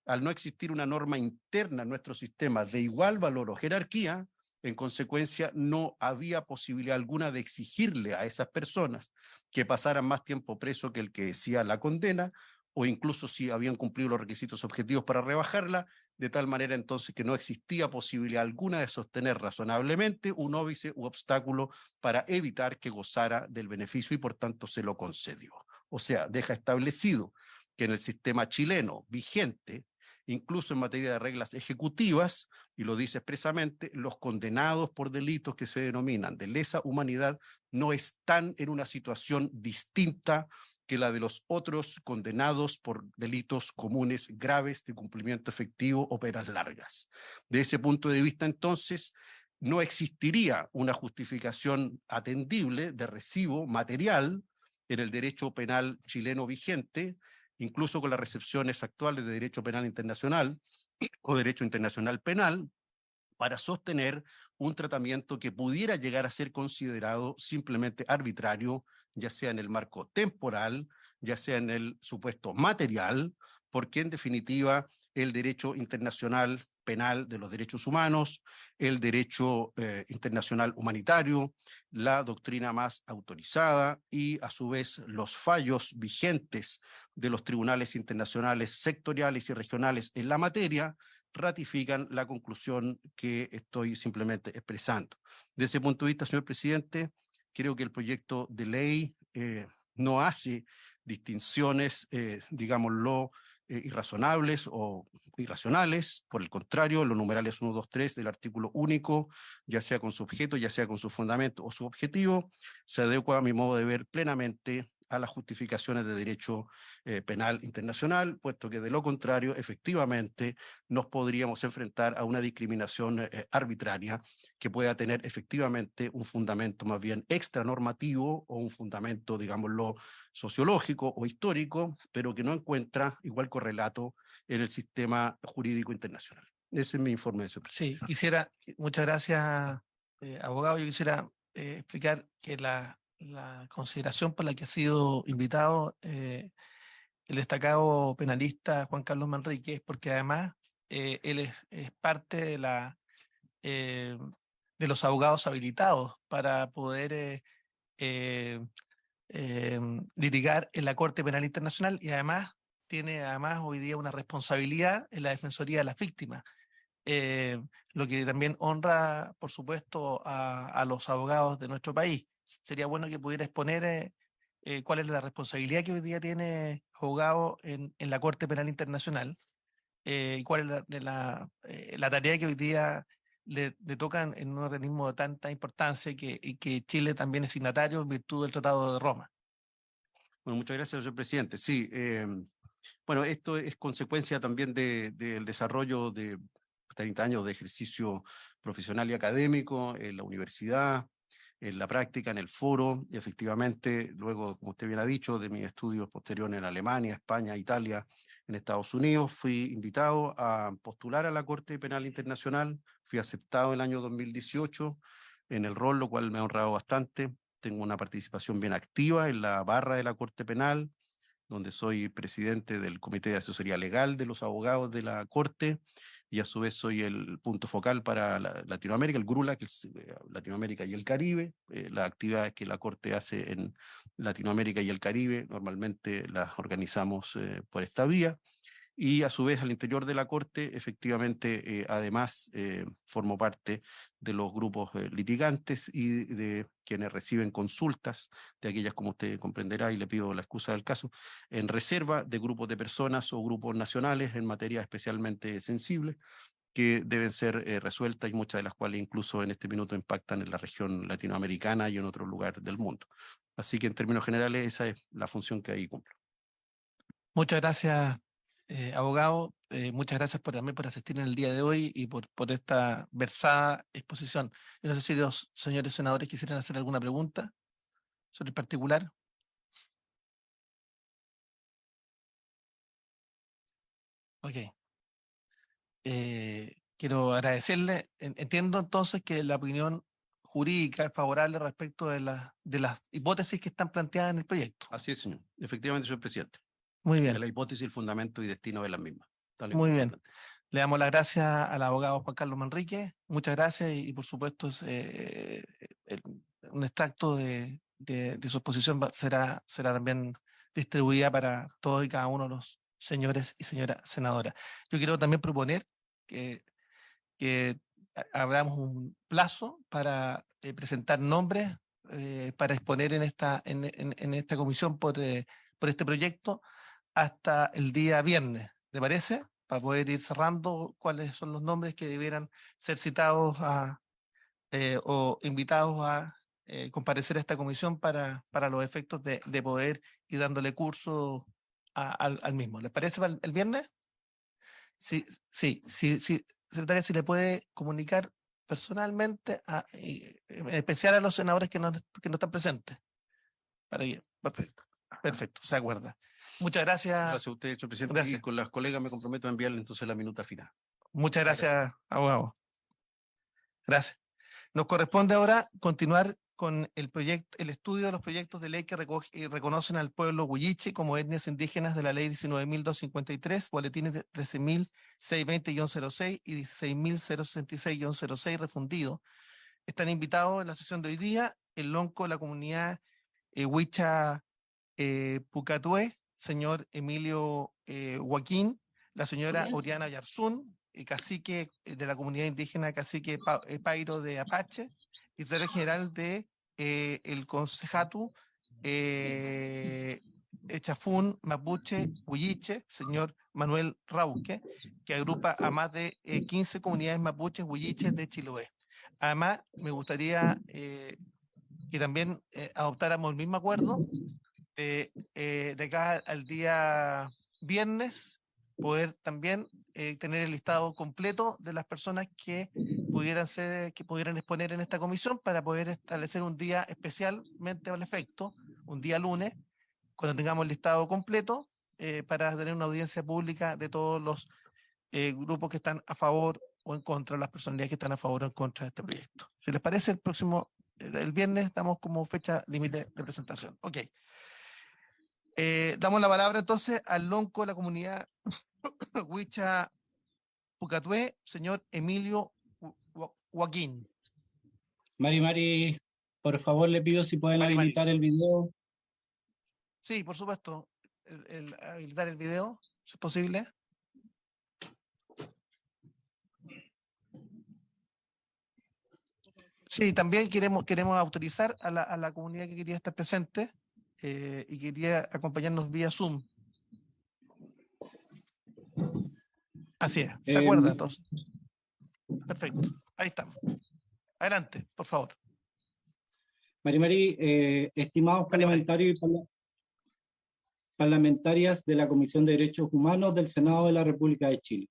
al no existir una norma interna en nuestro sistema de igual valor o jerarquía, en consecuencia no había posibilidad alguna de exigirle a esas personas que pasaran más tiempo preso que el que decía la condena, o incluso si habían cumplido los requisitos objetivos para rebajarla, de tal manera entonces que no existía posibilidad alguna de sostener razonablemente un óbice u obstáculo para evitar que gozara del beneficio y por tanto se lo concedió. O sea, deja establecido que en el sistema chileno vigente, incluso en materia de reglas ejecutivas, y lo dice expresamente, los condenados por delitos que se denominan de lesa humanidad no están en una situación distinta que la de los otros condenados por delitos comunes graves de cumplimiento efectivo o penas largas. De ese punto de vista, entonces, no existiría una justificación atendible de recibo material en el derecho penal chileno vigente, incluso con las recepciones actuales de derecho penal internacional o derecho internacional penal, para sostener un tratamiento que pudiera llegar a ser considerado simplemente arbitrario, ya sea en el marco temporal, ya sea en el supuesto material, porque en definitiva el derecho internacional penal de los derechos humanos, el derecho internacional humanitario, la doctrina más autorizada y a su vez los fallos vigentes de los tribunales internacionales sectoriales y regionales en la materia ratifican la conclusión que estoy simplemente expresando. Desde ese punto de vista, señor presidente, creo que el proyecto de ley no hace distinciones, digámoslo, irrazonables o irracionales. Por el contrario, los numerales 1, 2, 3 del artículo único, ya sea con su objeto, ya sea con su fundamento o su objetivo, se adecua a mi modo de ver plenamente a las justificaciones de derecho penal internacional, puesto que de lo contrario, efectivamente, nos podríamos enfrentar a una discriminación arbitraria que pueda tener efectivamente un fundamento más bien extranormativo o un fundamento, digámoslo, sociológico o histórico, pero que no encuentra igual correlato en el sistema jurídico internacional. Ese es mi informe, señor presidente. Sí, muchas gracias, abogado. Yo quisiera explicar que la consideración por la que ha sido invitado el destacado penalista Juan Carlos Manrique es porque además él es parte de los abogados habilitados para poder litigar en la Corte Penal Internacional y además tiene hoy día una responsabilidad en la Defensoría de las Víctimas. Lo que también honra, por supuesto, a los abogados de nuestro país. Sería bueno que pudiera exponer cuál es la responsabilidad que hoy día tiene abogado en la Corte Penal Internacional y cuál es la tarea que hoy día le tocan en un organismo de tanta importancia y que Chile también es signatario en virtud del Tratado de Roma. Bueno, muchas gracias, señor presidente. Sí, bueno, esto es consecuencia también del desarrollo de 30 años de ejercicio profesional y académico en la universidad, en la práctica, en el foro, y efectivamente, luego, como usted bien ha dicho, de mis estudios posteriores en Alemania, España, Italia, en Estados Unidos, fui invitado a postular a la Corte Penal Internacional, fui aceptado el año 2018 en el rol, lo cual me ha honrado bastante. Tengo una participación bien activa en la barra de la Corte Penal, donde soy presidente del Comité de Asesoría Legal de los Abogados de la Corte, y a su vez soy el punto focal para Latinoamérica, el GRULA, que es Latinoamérica y el Caribe. Las actividades que la Corte hace en Latinoamérica y el Caribe normalmente las organizamos por esta vía. Y a su vez al interior de la Corte, efectivamente, además formo parte de los grupos litigantes y de quienes reciben consultas, de aquellas, como usted comprenderá, y le pido la excusa del caso, en reserva de grupos de personas o grupos nacionales en materia especialmente sensible, que deben ser resueltas y muchas de las cuales incluso en este minuto impactan en la región latinoamericana y en otro lugar del mundo. Así que en términos generales esa es la función que ahí cumplo. Muchas gracias, abogado. Muchas gracias también por asistir en el día de hoy y por esta versada exposición. Yo no sé si los señores senadores quisieran hacer alguna pregunta sobre el particular. Ok. Quiero agradecerle. Entiendo entonces que la opinión jurídica es favorable respecto de las hipótesis que están planteadas en el proyecto. Así es, señor. Efectivamente, señor presidente. Muy De bien, la hipótesis, el fundamento y destino de las mismas. muy bien. Le damos las gracias al abogado Juan Carlos Manrique. Muchas gracias y por supuesto un extracto de su exposición será también distribuida para todos y cada uno de los señores y señoras senadoras. Yo quiero también proponer que abramos un plazo para presentar nombres para exponer en esta comisión por este proyecto hasta el día viernes, ¿te parece? Para poder ir cerrando cuáles son los nombres que debieran ser citados o invitados a comparecer a esta comisión para los efectos de poder ir dándole curso al mismo. ¿Les parece para el viernes? Sí, secretaria, si le puede comunicar personalmente, en especial a los senadores que no están presentes. Perfecto, se acuerda. Muchas gracias. Gracias a usted, señor presidente. Gracias. Y con las colegas me comprometo a enviarle entonces la minuta final. Muchas gracias, abogado. Gracias. Nos corresponde ahora continuar con el estudio de los proyectos de ley que reconocen al pueblo huilliche como etnias indígenas de la ley 19.253, boletines de 13.620-06 y 16.066-06 refundido. Están invitados en la sesión de hoy día el lonco de la comunidad huicha Pucatué, señor Emilio Joaquín, la señora Oriana Yarzún, cacique de la comunidad indígena, cacique Pairo de Apache, y secretario general de el Concejatu, Echafún, Mapuche, Huilliche, señor Manuel Rauque, que agrupa a más de 15 comunidades mapuches, huilliches de Chiloé. Además, me gustaría que también adoptáramos el mismo acuerdo de acá al día viernes, poder también tener el listado completo de las personas que pudieran exponer en esta comisión para poder establecer un día especialmente al efecto, un día lunes, cuando tengamos el listado completo, para tener una audiencia pública de todos los grupos que están a favor o en contra, las personalidades que están a favor o en contra de este proyecto. Si les parece, el viernes damos como fecha límite de presentación. Ok. Damos la palabra entonces al lonco de la comunidad Huicha Pucatué, señor Emilio Joaquín. Mari, por favor le pido si pueden Mari. habilitar el video. Sí, por supuesto, habilitar el video, si es posible. Sí, también queremos autorizar a la comunidad que quería estar presente y quería acompañarnos vía Zoom. Así es, ¿se acuerda entonces? Perfecto, ahí estamos. Adelante, por favor. Mari, estimados parlamentarios y parlamentarias de la Comisión de Derechos Humanos del Senado de la República de Chile.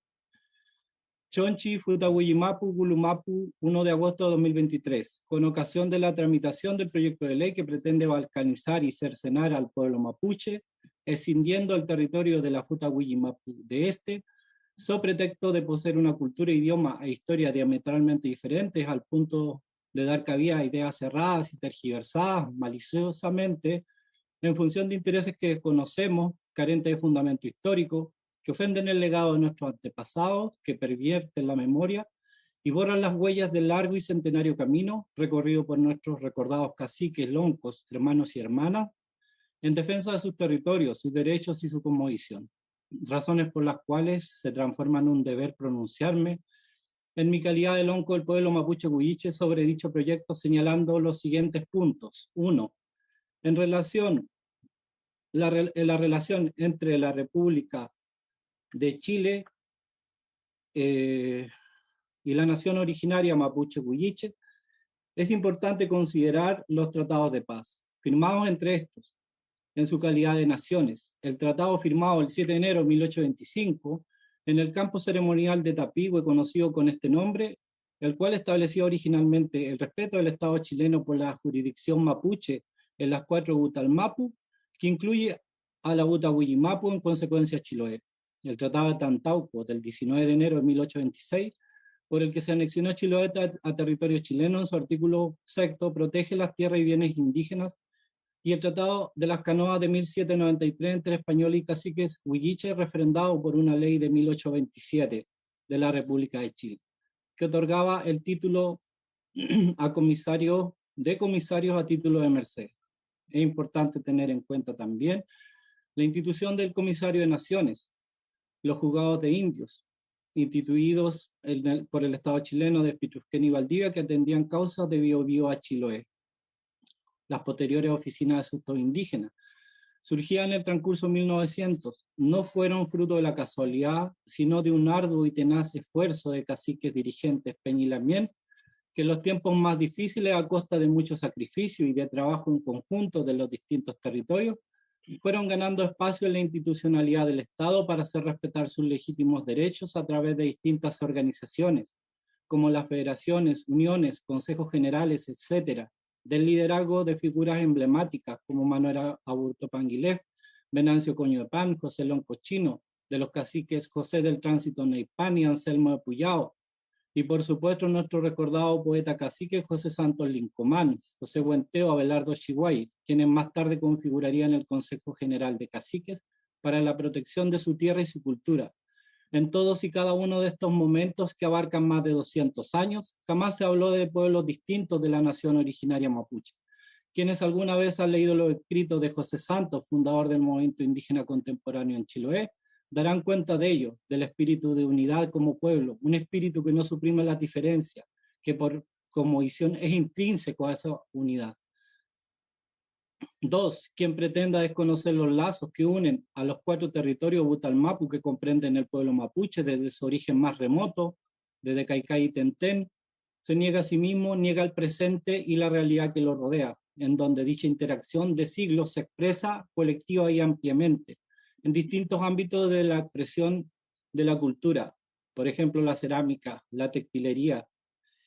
Chonchi, Futahuiyimapu, Gulumapu, 1 de agosto de 2023, con ocasión de la tramitación del proyecto de ley que pretende balcanizar y cercenar al pueblo mapuche, escindiendo el territorio de la Futahuiyimapu de este, so pretexto de poseer una cultura, idioma e historia diametralmente diferentes al punto de dar cabida a ideas cerradas y tergiversadas maliciosamente en función de intereses que conocemos, carentes de fundamento histórico, que ofenden el legado de nuestros antepasados, que pervierten la memoria y borran las huellas del largo y centenario camino recorrido por nuestros recordados caciques, loncos, hermanos y hermanas, en defensa de sus territorios, sus derechos y su cosmovisión. Razones por las cuales se transforma en un deber pronunciarme en mi calidad de lonco del pueblo mapuche huilliche sobre dicho proyecto, señalando los siguientes puntos. 1. En relación la relación entre la República de Chile y la nación originaria mapuche huilliche, es importante considerar los tratados de paz, firmados entre estos, en su calidad de naciones. El tratado firmado el 7 de enero de 1825, en el campo ceremonial de Tapigüe, conocido con este nombre, el cual establecía originalmente el respeto del Estado chileno por la jurisdicción mapuche en las 4 Butalmapu, que incluye a la Butahuiyimapu en consecuencia Chiloé. El Tratado de Tantauco del 19 de enero de 1826, por el que se anexionó Chiloé a territorio chileno, en su artículo 6, protege las tierras y bienes indígenas, y el Tratado de las Canoas de 1793 entre españoles y caciques huilliches, refrendado por una ley de 1827 de la República de Chile, que otorgaba el título a comisarios a título de merced. Es importante tener en cuenta también la institución del Comisario de Naciones, los juzgados de indios, instituidos por el Estado chileno de Pichusquén y Valdivia, que atendían causas de Biobío a Chiloé. Las posteriores oficinas de asuntos indígenas surgían en el transcurso de 1900, no fueron fruto de la casualidad, sino de un arduo y tenaz esfuerzo de caciques dirigentes Peñilamien, que en los tiempos más difíciles, a costa de mucho sacrificio y de trabajo en conjunto de los distintos territorios, fueron ganando espacio en la institucionalidad del Estado para hacer respetar sus legítimos derechos a través de distintas organizaciones, como las federaciones, uniones, consejos generales, etc., del liderazgo de figuras emblemáticas como Manuel Aburto Panguilef, Venancio Coñopan, José Lonco Chino, de los caciques José del Tránsito Neipán y Anselmo de Puyao, y por supuesto nuestro recordado poeta cacique José Santos Lincomán, José Buenteo, Abelardo Chihuay, quienes más tarde configurarían el Consejo General de Caciques para la protección de su tierra y su cultura. En todos y cada uno de estos momentos, que abarcan más de 200 años, jamás se habló de pueblos distintos de la nación originaria mapuche. Quienes alguna vez han leído los escritos de José Santos, fundador del movimiento indígena contemporáneo en Chiloé, darán cuenta de ello, del espíritu de unidad como pueblo, un espíritu que no suprime las diferencias, que por cosmovisión es intrínseco a esa unidad. 2. Quien pretenda desconocer los lazos que unen a los 4 territorios Butalmapu que comprenden el pueblo mapuche desde su origen más remoto, desde Caicay y Tentén, se niega a sí mismo, niega el presente y la realidad que lo rodea, en donde dicha interacción de siglos se expresa colectiva y ampliamente, en distintos ámbitos de la expresión de la cultura, por ejemplo, la cerámica, la textilería.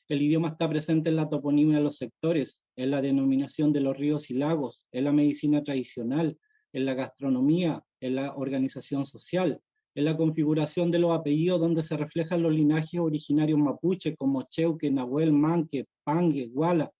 El idioma está presente en la toponimia de los sectores, en la denominación de los ríos y lagos, en la medicina tradicional, en la gastronomía, en la organización social, en la configuración de los apellidos donde se reflejan los linajes originarios mapuche como Cheuque, Nahuel, Manque, Pangue, Guala,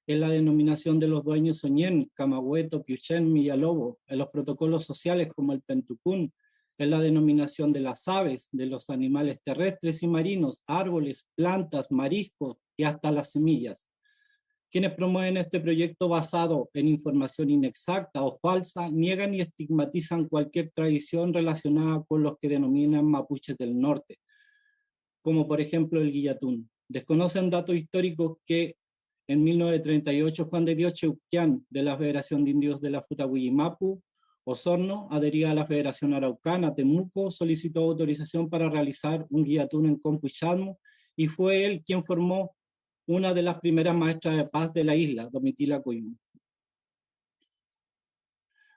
en la denominación de los dueños Soñén, Camagüeto, Piuchén, Millalobo, en los protocolos sociales como el Pentucún, en la denominación de las aves, de los animales terrestres y marinos, árboles, plantas, mariscos y hasta las semillas. Quienes promueven este proyecto basado en información inexacta o falsa niegan y estigmatizan cualquier tradición relacionada con los que denominan mapuches del norte, como por ejemplo el guillatún. Desconocen datos históricos que en 1938 Juan de Dios Cheuquián de la Federación de Indios de la Futawillimapu, Osorno, adhería a la Federación Araucana, Temuco, solicitó autorización para realizar un guillatún en Compuchalmo y fue él quien formó una de las primeras maestras de paz de la isla, Domitila Coimu.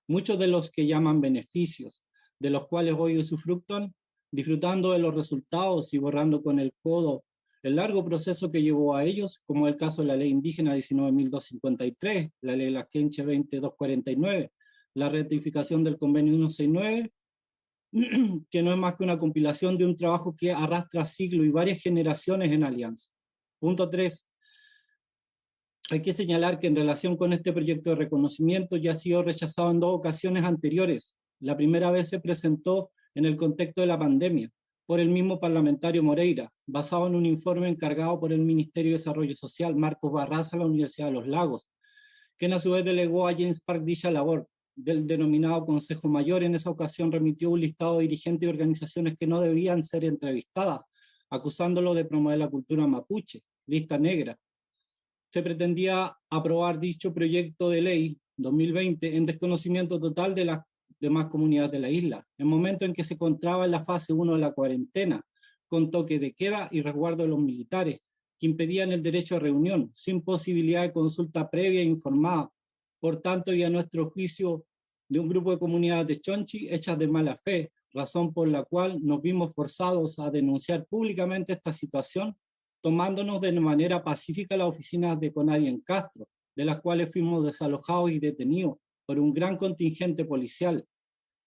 Muchos de los que llaman beneficios, de los cuales hoy usufructan, disfrutando de los resultados y borrando con el codo el largo proceso que llevó a ellos, como el caso de la Ley Indígena 19.253, la Ley Lasquenche 20.249, la ratificación del Convenio 169, que no es más que una compilación de un trabajo que arrastra siglos y varias generaciones en alianza. Punto 3. Hay que señalar que en relación con este proyecto de reconocimiento ya ha sido rechazado en 2 ocasiones anteriores. La primera vez se presentó en el contexto de la pandemia por el mismo parlamentario Moreira, basado en un informe encargado por el Ministerio de Desarrollo Social, Marcos Barraza, a la Universidad de Los Lagos, quien a su vez delegó a James Park dicha labor. Del denominado Consejo Mayor, en esa ocasión remitió un listado de dirigentes y organizaciones que no debían ser entrevistadas, acusándolo de promover la cultura mapuche, lista negra. Se pretendía aprobar dicho proyecto de ley 2020 en desconocimiento total de las demás comunidades de la isla, en momento en que se encontraba en la fase 1 de la cuarentena, con toque de queda y resguardo de los militares, que impedían el derecho a reunión, sin posibilidad de consulta previa e informada. Por tanto, y a nuestro juicio, de un grupo de comunidades de Chonchi hechas de mala fe, razón por la cual nos vimos forzados a denunciar públicamente esta situación, tomándonos de manera pacífica las oficinas de CONADI en Castro, de las cuales fuimos desalojados y detenidos por un gran contingente policial.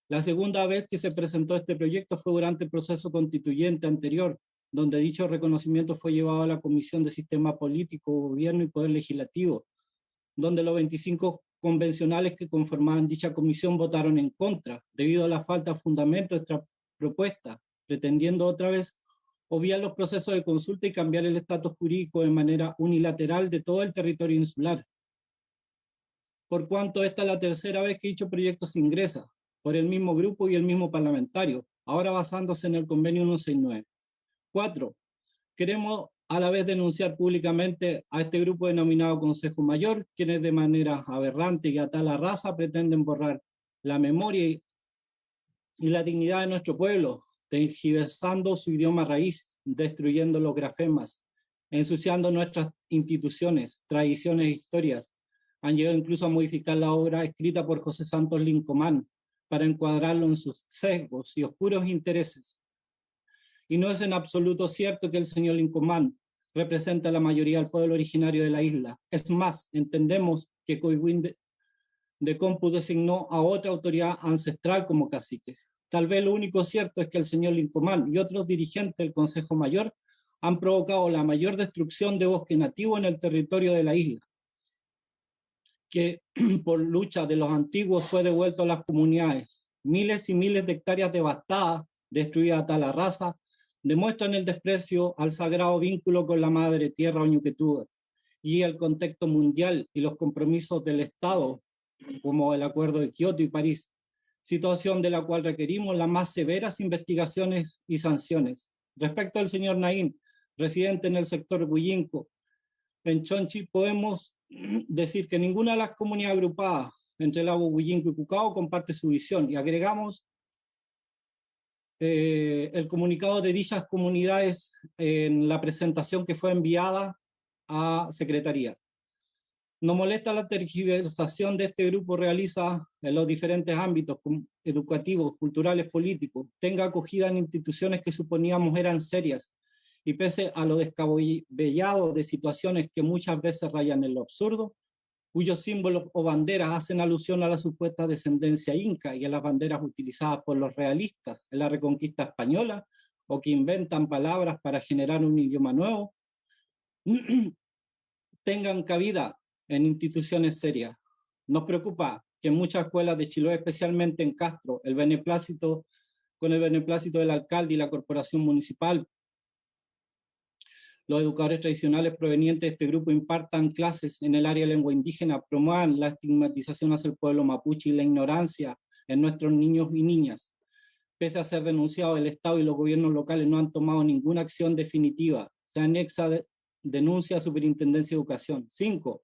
La segunda vez que se presentó este proyecto fue durante el proceso constituyente anterior, donde dicho reconocimiento fue llevado a la Comisión de Sistema Político, Gobierno y Poder Legislativo, donde los 25 convencionales que conformaban dicha comisión votaron en contra, debido a la falta de fundamento de esta propuesta, pretendiendo otra vez obviar los procesos de consulta y cambiar el estatus jurídico de manera unilateral de todo el territorio insular. Por cuanto esta es la tercera vez que dicho proyecto se ingresa, por el mismo grupo y el mismo parlamentario, ahora basándose en el convenio 169. 4. Queremos a la vez denunciar públicamente a este grupo denominado Consejo Mayor, quienes de manera aberrante y a tal raza pretenden borrar la memoria y la dignidad de nuestro pueblo, tergiversando su idioma raíz, destruyendo los grafemas, ensuciando nuestras instituciones, tradiciones e historias. Han llegado incluso a modificar la obra escrita por José Santos Lincomán para encuadrarlo en sus sesgos y oscuros intereses. Y no es en absoluto cierto que el señor Lincomán representa a la mayoría del pueblo originario de la isla. Es más, entendemos que Coihuín de Compu designó a otra autoridad ancestral como cacique. Tal vez lo único cierto es que el señor Lincomán y otros dirigentes del Consejo Mayor han provocado la mayor destrucción de bosque nativo en el territorio de la isla, que por lucha de los antiguos fue devuelto a las comunidades. Miles y miles de hectáreas devastadas, destruidas a tal raza, demuestran el desprecio al sagrado vínculo con la madre tierra Oñuquetú y el contexto mundial y los compromisos del Estado, como el Acuerdo de Kioto y París, situación de la cual requerimos las más severas investigaciones y sanciones. Respecto al señor Naín, residente en el sector Huyinco, en Chonchi, podemos decir que ninguna de las comunidades agrupadas entre el lago Huillinco y Cucao, comparte su visión, y agregamos el comunicado de dichas comunidades en la presentación que fue enviada a Secretaría. Nos molesta la tergiversación de este grupo realiza en los diferentes ámbitos educativos, culturales, políticos, tenga acogida en instituciones que suponíamos eran serias, y pese a lo descabellado de situaciones que muchas veces rayan en lo absurdo, cuyos símbolos o banderas hacen alusión a la supuesta descendencia inca y a las banderas utilizadas por los realistas en la Reconquista española, o que inventan palabras para generar un idioma nuevo, tengan cabida en instituciones serias. Nos preocupa que en muchas escuelas de Chiloé, especialmente en Castro, con el beneplácito del alcalde y la corporación municipal, los educadores tradicionales provenientes de este grupo impartan clases en el área de lengua indígena, promuevan la estigmatización hacia el pueblo mapuche y la ignorancia en nuestros niños y niñas. Pese a ser denunciado, el Estado y los gobiernos locales no han tomado ninguna acción definitiva. Se anexa denuncia a Superintendencia de Educación. 5.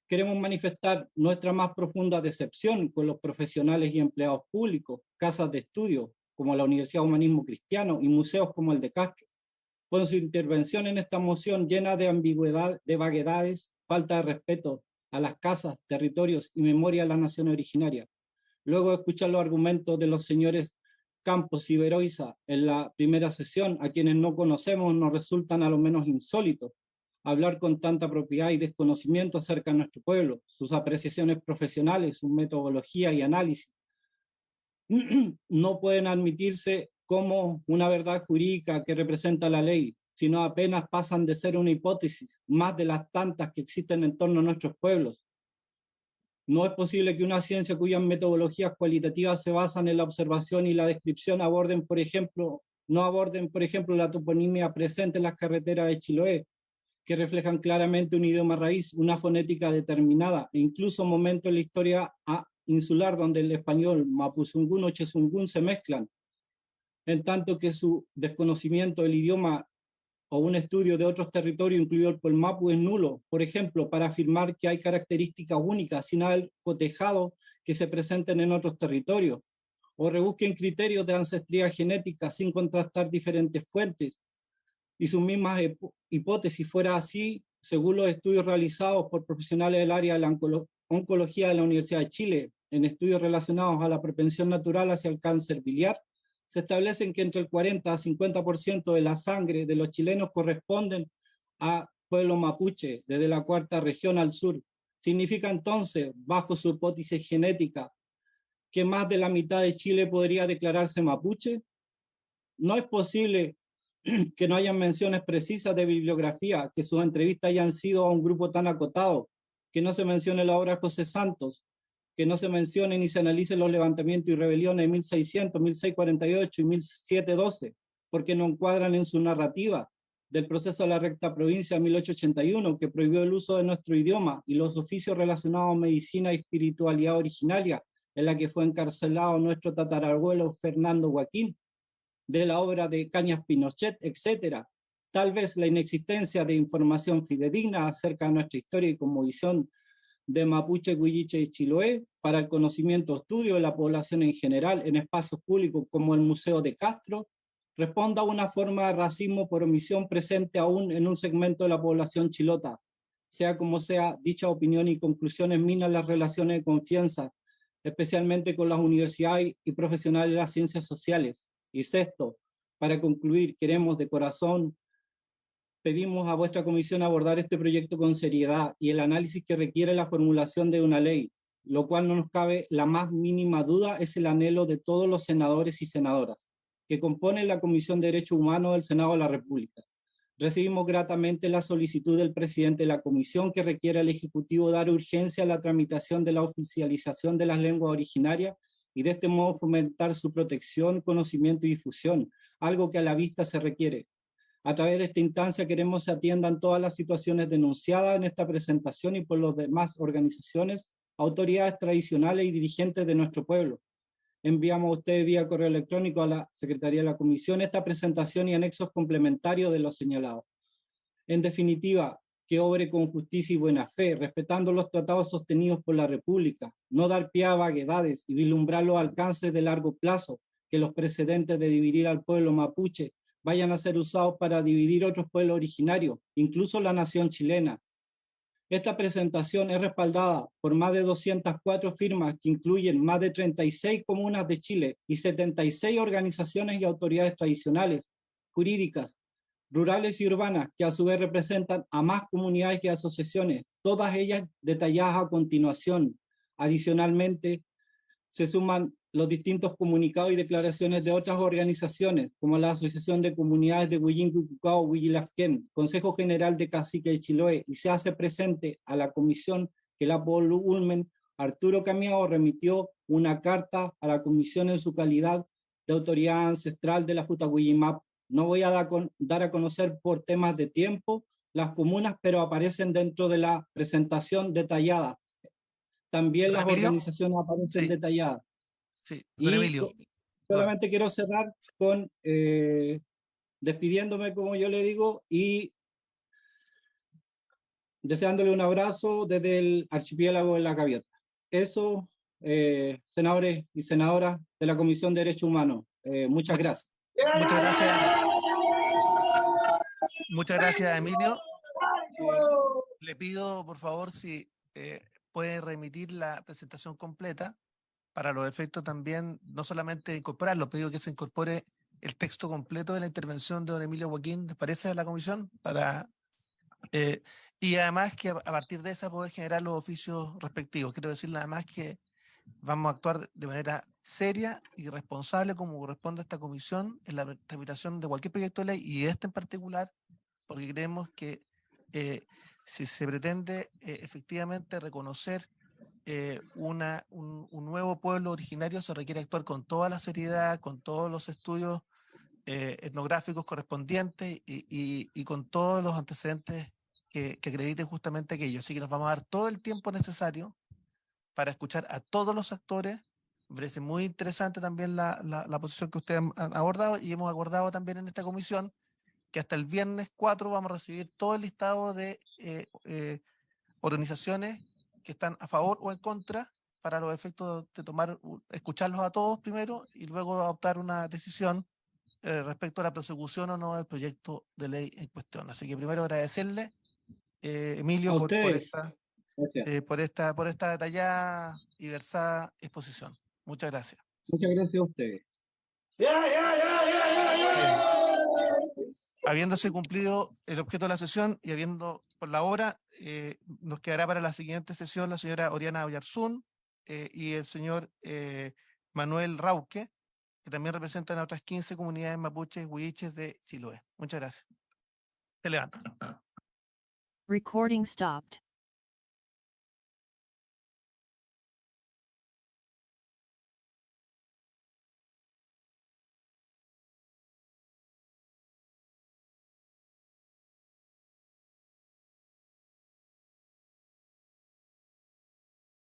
Queremos manifestar nuestra más profunda decepción con los profesionales y empleados públicos, casas de estudio como la Universidad de Humanismo Cristiano y museos como el de Castro, con su intervención en esta moción llena de ambigüedad, de vaguedades, falta de respeto a las casas, territorios y memoria de la nación originaria. Luego de escuchar los argumentos de los señores Campos y Beroiza en la primera sesión, a quienes no conocemos nos resultan a lo menos insólitos hablar con tanta propiedad y desconocimiento acerca de nuestro pueblo, sus apreciaciones profesionales, su metodología y análisis. No pueden admitirse como una verdad jurídica que representa la ley, sino apenas pasan de ser una hipótesis, más de las tantas que existen en torno a nuestros pueblos. No es posible que una ciencia cuyas metodologías cualitativas se basan en la observación y la descripción no aborden, por ejemplo, la toponimia presente en las carreteras de Chiloé, que reflejan claramente un idioma raíz, una fonética determinada, e incluso momentos en la historia insular donde el español, mapuzungún o chezungún se mezclan, en tanto que su desconocimiento del idioma o un estudio de otros territorios, incluido el mapu, es nulo, por ejemplo, para afirmar que hay características únicas sin haber cotejado que se presenten en otros territorios, o rebusquen criterios de ancestría genética sin contrastar diferentes fuentes, y sus mismas hipótesis. Fuera así, según los estudios realizados por profesionales del área de la oncología de la Universidad de Chile, en estudios relacionados a la propensión natural hacia el cáncer biliar, se establecen que entre el 40 a 50% de la sangre de los chilenos corresponden a pueblo mapuche, desde la cuarta región al sur. Significa entonces, bajo su hipótesis genética, que más de la mitad de Chile podría declararse mapuche. No es posible que no hayan menciones precisas de bibliografía, que sus entrevistas hayan sido a un grupo tan acotado, que no se mencione la obra de José Santos, que no se mencione ni se analicen los levantamientos y rebeliones de 1600, 1648 y 1712, porque no encuadran en su narrativa del proceso de la recta provincia de 1881, que prohibió el uso de nuestro idioma y los oficios relacionados a medicina y espiritualidad originaria, en la que fue encarcelado nuestro tatarabuelo Fernando Joaquín, de la obra de Cañas Pinochet, etc. Tal vez la inexistencia de información fidedigna acerca de nuestra historia y cosmovisión de Mapuche, Huilliche y Chiloé para el conocimiento estudio de la población en general en espacios públicos como el Museo de Castro responda a una forma de racismo por omisión presente aún en un segmento de la población chilota. Sea como sea, dicha opinión y conclusiones minan las relaciones de confianza, especialmente con las universidades y profesionales de las ciencias sociales. Y sexto, para concluir, queremos de corazón, pedimos a vuestra comisión abordar este proyecto con seriedad y el análisis que requiere la formulación de una ley, lo cual no nos cabe la más mínima duda es el anhelo de todos los senadores y senadoras que componen la Comisión de Derechos Humanos del Senado de la República. Recibimos gratamente la solicitud del presidente de la comisión que requiere al Ejecutivo dar urgencia a la tramitación de la oficialización de las lenguas originarias y de este modo fomentar su protección, conocimiento y difusión, algo que a la vista se requiere. A través de esta instancia queremos se atiendan todas las situaciones denunciadas en esta presentación y por las demás organizaciones, autoridades tradicionales y dirigentes de nuestro pueblo. Enviamos a ustedes vía correo electrónico a la Secretaría de la Comisión esta presentación y anexos complementarios de los señalados. En definitiva, que obre con justicia y buena fe, respetando los tratados sostenidos por la República, no dar pie a vaguedades y vislumbrar los alcances de largo plazo, que los precedentes de dividir al pueblo mapuche vayan a ser usados para dividir otros pueblos originarios, incluso la nación chilena. Esta presentación es respaldada por más de 204 firmas que incluyen más de 36 comunas de Chile y 76 organizaciones y autoridades tradicionales, jurídicas, rurales y urbanas, que a su vez representan a más comunidades y asociaciones, todas ellas detalladas a continuación. Adicionalmente, se suman los distintos comunicados y declaraciones de otras organizaciones, como la Asociación de Comunidades de Huillincucucao, Huillilafquén, Consejo General de Cacique de Chiloé, y se hace presente a la comisión que la Ulmen Arturo Camiao remitió una carta a la comisión en su calidad de autoridad ancestral de la Futagüillimap. No voy a dar a conocer por temas de tiempo las comunas, pero aparecen dentro de la presentación detallada. También las Emilio, organizaciones aparecen sí, detalladas. sí, don Y Emilio. solamente quiero cerrar con despidiéndome, como yo le digo, y deseándole un abrazo desde el archipiélago de La Gaviota. Eso, senadores y senadoras de la Comisión de Derechos Humanos, muchas gracias. Muchas gracias. Muchas gracias, Emilio. Le pido, por favor, si puede remitir la presentación completa para los efectos también, no solamente incorporarlo, pido que se incorpore el texto completo de la intervención de don Emilio Joaquín, ¿les parece, de la comisión? Y además que a partir de esa poder generar los oficios respectivos. Quiero decirle además que vamos a actuar de manera seria y responsable como corresponde a esta comisión en la tramitación de cualquier proyecto de ley y este en particular, porque creemos que si se pretende efectivamente reconocer un nuevo pueblo originario, se requiere actuar con toda la seriedad, con todos los estudios etnográficos correspondientes y con todos los antecedentes que acrediten justamente aquello. Así que nos vamos a dar todo el tiempo necesario para escuchar a todos los actores. Me parece muy interesante también la posición que ustedes han abordado y hemos acordado también en esta comisión que hasta el viernes 4 vamos a recibir todo el listado de organizaciones que están a favor o en contra para los efectos de escucharlos a todos primero y luego adoptar una decisión respecto a la persecución o no del proyecto de ley en cuestión. Así que primero agradecerle, Emilio, A por ustedes. por esta detallada y versada exposición. Muchas gracias. Muchas gracias a ustedes. Habiéndose cumplido el objeto de la sesión y habiendo por la hora, nos quedará para la siguiente sesión la señora Oriana Oyarzún y el señor Manuel Rauque, que también representan a otras 15 comunidades mapuches huilliches de Chiloé. Muchas gracias. Se levanta. Recording stopped.